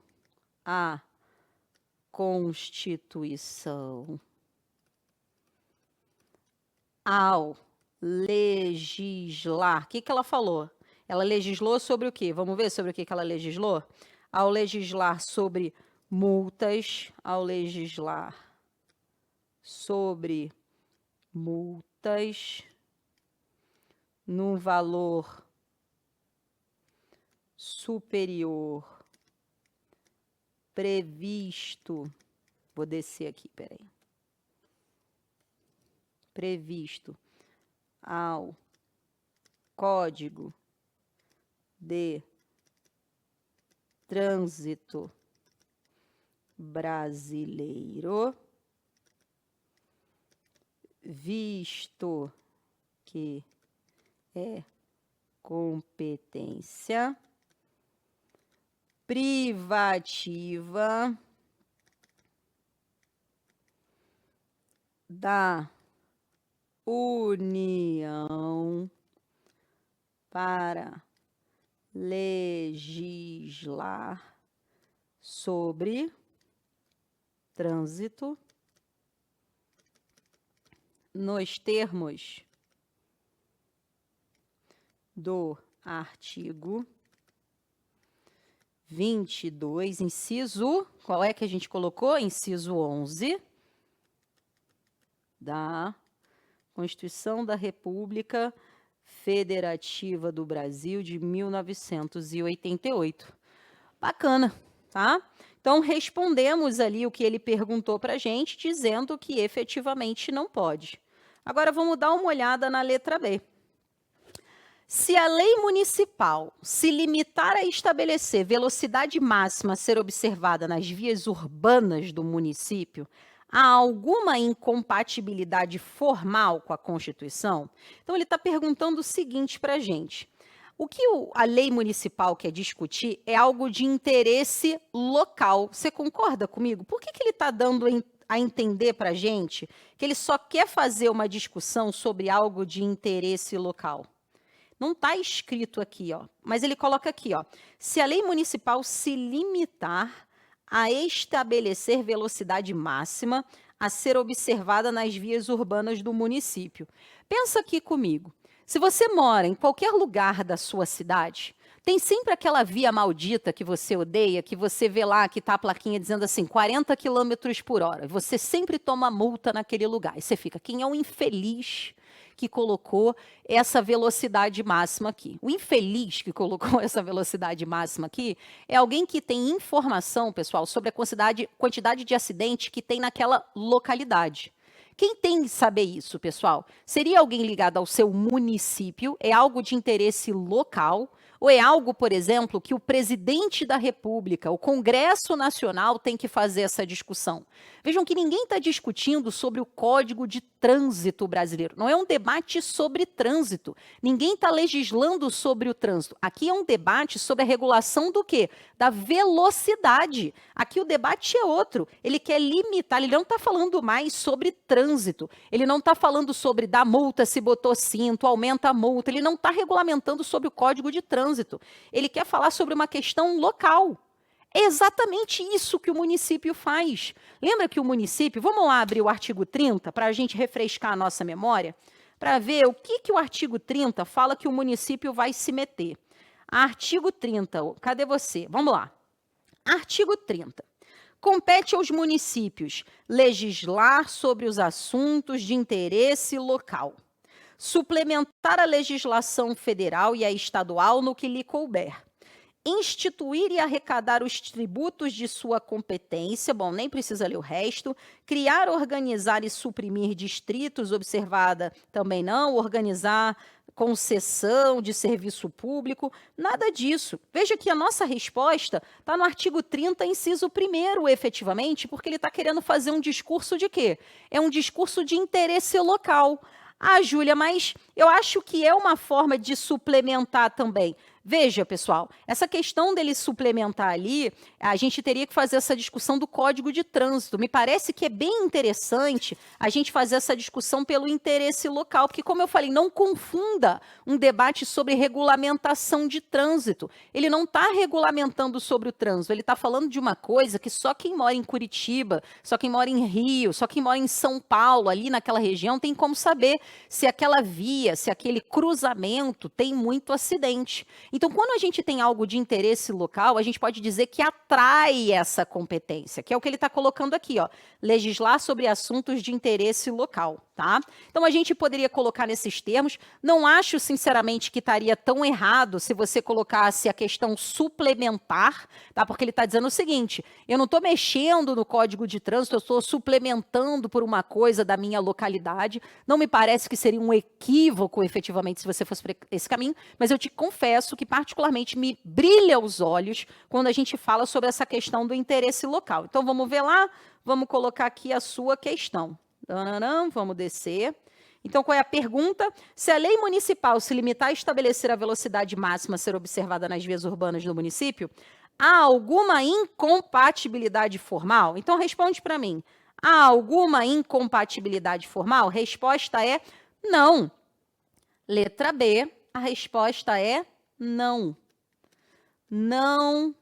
a Constituição. Ao legislar, o que ela falou? Ela legislou sobre o quê? Vamos ver sobre o que ela legislou? Ao legislar sobre multas, ao legislar sobre multas no valor superior previsto, vou descer aqui, peraí, previsto ao Código de Trânsito Brasileiro, visto que é competência privativa da União para legislar sobre trânsito nos termos do artigo 22, inciso, qual é que a gente colocou? Inciso 11 da Constituição da República Federativa do Brasil de 1988. Bacana, tá? Então, respondemos ali o que ele perguntou para a gente, dizendo que efetivamente não pode. Agora, vamos dar uma olhada na letra B. Se a lei municipal se limitar a estabelecer velocidade máxima a ser observada nas vias urbanas do município, há alguma incompatibilidade formal com a Constituição? Então, ele está perguntando o seguinte para a gente. O que a lei municipal quer discutir é algo de interesse local. Você concorda comigo? Por que ele está dando a entender para a gente que ele só quer fazer uma discussão sobre algo de interesse local? Não está escrito aqui, ó, mas ele coloca aqui, ó. Se a lei municipal se limitar a estabelecer velocidade máxima a ser observada nas vias urbanas do município. Pensa aqui comigo. Se você mora em qualquer lugar da sua cidade, tem sempre aquela via maldita que você odeia, que você vê lá que está a plaquinha dizendo assim, 40 km por hora. Você sempre toma multa naquele lugar. E você fica, quem é o infeliz que colocou essa velocidade máxima aqui? O infeliz que colocou essa velocidade máxima aqui é alguém que tem informação, pessoal, sobre a quantidade de acidente que tem naquela localidade. Quem tem que saber isso, pessoal? Seria alguém ligado ao seu município, é algo de interesse local, Ou é algo, por exemplo, que o presidente da República, o Congresso Nacional tem que fazer essa discussão? Vejam que ninguém está discutindo sobre o Código de Trânsito brasileiro. Não é um debate sobre trânsito. Ninguém está legislando sobre o trânsito. Aqui é um debate sobre a regulação do quê? Da velocidade. Aqui o debate é outro. Ele quer limitar, ele não está falando mais sobre trânsito. Ele não está falando sobre dar multa se botou cinto, aumenta a multa. Ele não está regulamentando sobre o Código de Trânsito. Ele quer falar sobre uma questão local. É exatamente isso que o município faz. Lembra que o município... Vamos lá abrir o artigo 30 para a gente refrescar a nossa memória, para ver o que o artigo 30 fala que o município vai se meter. Artigo 30, cadê você? Vamos lá. Artigo 30. Compete aos municípios legislar sobre os assuntos de interesse local, suplementar a legislação federal e a estadual no que lhe couber, instituir e arrecadar os tributos de sua competência, bom, nem precisa ler o resto, criar, organizar e suprimir distritos, observada também não, organizar concessão de serviço público, nada disso. Veja que a nossa resposta está no artigo 30, inciso 1º, efetivamente, porque ele está querendo fazer um discurso de quê? É um discurso de interesse local. Ah, Júlia, mas eu acho que é uma forma de suplementar também. Veja, pessoal, essa questão dele suplementar ali, a gente teria que fazer essa discussão do Código de Trânsito. Me parece que é bem interessante a gente fazer essa discussão pelo interesse local, porque, como eu falei, não confunda um debate sobre regulamentação de trânsito. Ele não está regulamentando sobre o trânsito, ele está falando de uma coisa que só quem mora em Curitiba, só quem mora em Rio, só quem mora em São Paulo, ali naquela região, tem como saber se aquela via, se aquele cruzamento tem muito acidente. Então, quando a gente tem algo de interesse local, a gente pode dizer que atrai essa competência, que é o que ele está colocando aqui, ó, legislar sobre assuntos de interesse local, tá? Então, a gente poderia colocar nesses termos. Não acho, sinceramente, que estaria tão errado se você colocasse a questão suplementar, tá? Porque ele está dizendo o seguinte, eu não estou mexendo no Código de Trânsito, eu estou suplementando por uma coisa da minha localidade. Não me parece que seria um equívoco, efetivamente, se você fosse por esse caminho, mas eu te confesso que particularmente me brilha os olhos quando a gente fala sobre essa questão do interesse local. Então, vamos ver lá, vamos colocar aqui a sua questão. Vamos descer. Então, qual é a pergunta? Se a lei municipal se limitar a estabelecer a velocidade máxima a ser observada nas vias urbanas do município, há alguma incompatibilidade formal? Então, responde para mim. Há alguma incompatibilidade formal? Resposta é não. Letra B, a resposta é não. Não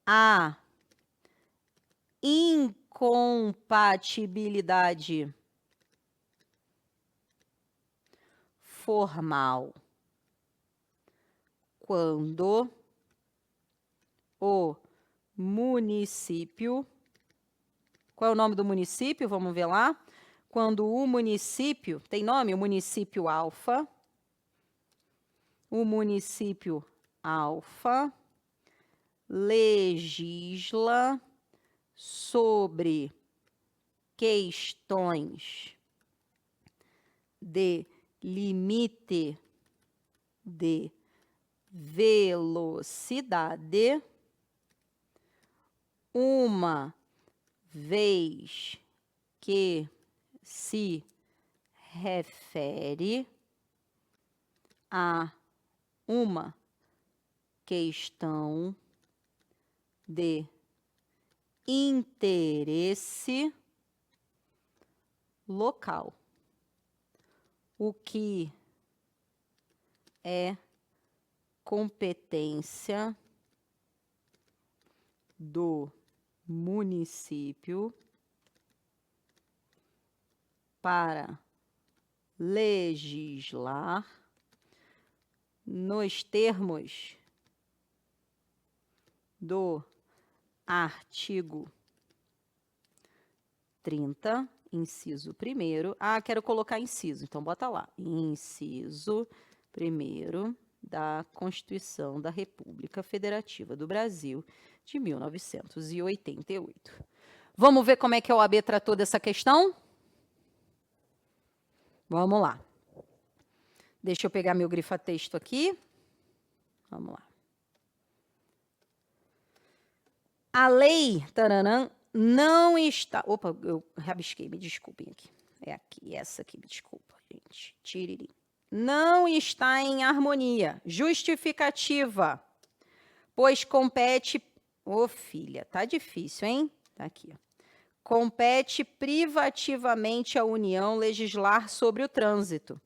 há incompatibilidade formal quando o município... Qual é o nome do município? Vamos ver lá. Quando o município... Tem nome? O município Alfa. O município Alfa legisla sobre questões de limite de velocidade, uma vez que se refere a uma questão de interesse local, o que é competência do município para legislar nos termos do artigo 30, inciso 1º. Ah, quero colocar inciso, então bota lá. Inciso 1º da Constituição da República Federativa do Brasil de 1988. Vamos ver como é que a OAB tratou dessa questão? Vamos lá. Deixa eu pegar meu grifa-texto aqui. Vamos lá. A lei, taranã, não está... Opa, eu rabisquei, me desculpem aqui. É aqui, essa aqui, me desculpa, gente. Tiriri. Não está em harmonia. Justificativa. Pois compete... Ô, filha, tá difícil, hein? Tá aqui, ó. Compete privativamente à União legislar sobre o trânsito.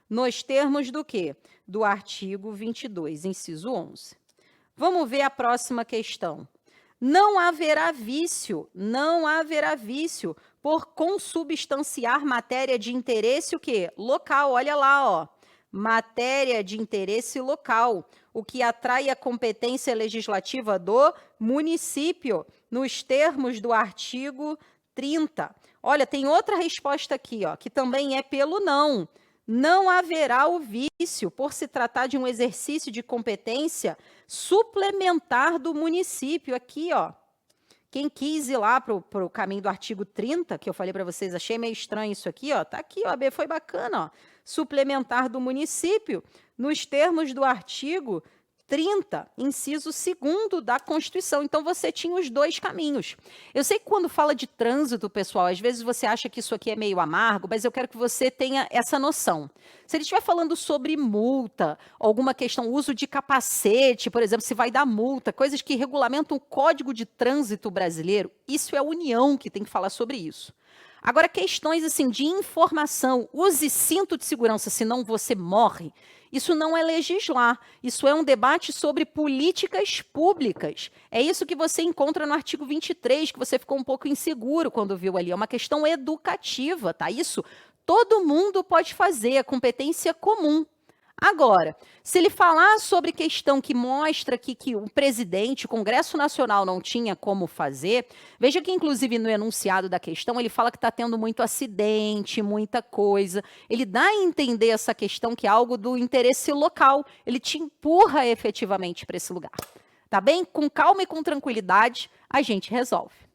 Nos termos do quê? Do artigo 22, inciso 11. Vamos ver a próxima questão. Não haverá vício por consubstanciar matéria de interesse o quê? Local, olha lá, ó. Matéria de interesse local, o que atrai a competência legislativa do município, nos termos do artigo 30. Olha, tem outra resposta aqui, ó, que também é pelo não. Não haverá o vício por se tratar de um exercício de competência suplementar do município. Aqui, ó. Quem quis ir lá para o caminho do artigo 30, que eu falei para vocês, achei meio estranho isso aqui, ó. Tá aqui, ó, B, foi bacana, ó. Suplementar do município, nos termos do artigo 30, inciso 2º da Constituição. Então, você tinha os dois caminhos. Eu sei que quando fala de trânsito, pessoal, às vezes você acha que isso aqui é meio amargo, mas eu quero que você tenha essa noção. Se ele estiver falando sobre multa, alguma questão, uso de capacete, por exemplo, se vai dar multa, coisas que regulamentam o Código de Trânsito brasileiro, isso é a União que tem que falar sobre isso. Agora, questões assim de informação, use cinto de segurança, senão você morre. Isso não é legislar, isso é um debate sobre políticas públicas. É isso que você encontra no artigo 23, que você ficou um pouco inseguro quando viu ali. É uma questão educativa, tá? Isso todo mundo pode fazer, é competência comum. Agora, se ele falar sobre questão que mostra que o presidente, o Congresso Nacional não tinha como fazer, veja que, inclusive, no enunciado da questão, ele fala que está tendo muito acidente, muita coisa. Ele dá a entender essa questão que é algo do interesse local. Ele te empurra efetivamente para esse lugar. Tá bem? Com calma e com tranquilidade, a gente resolve.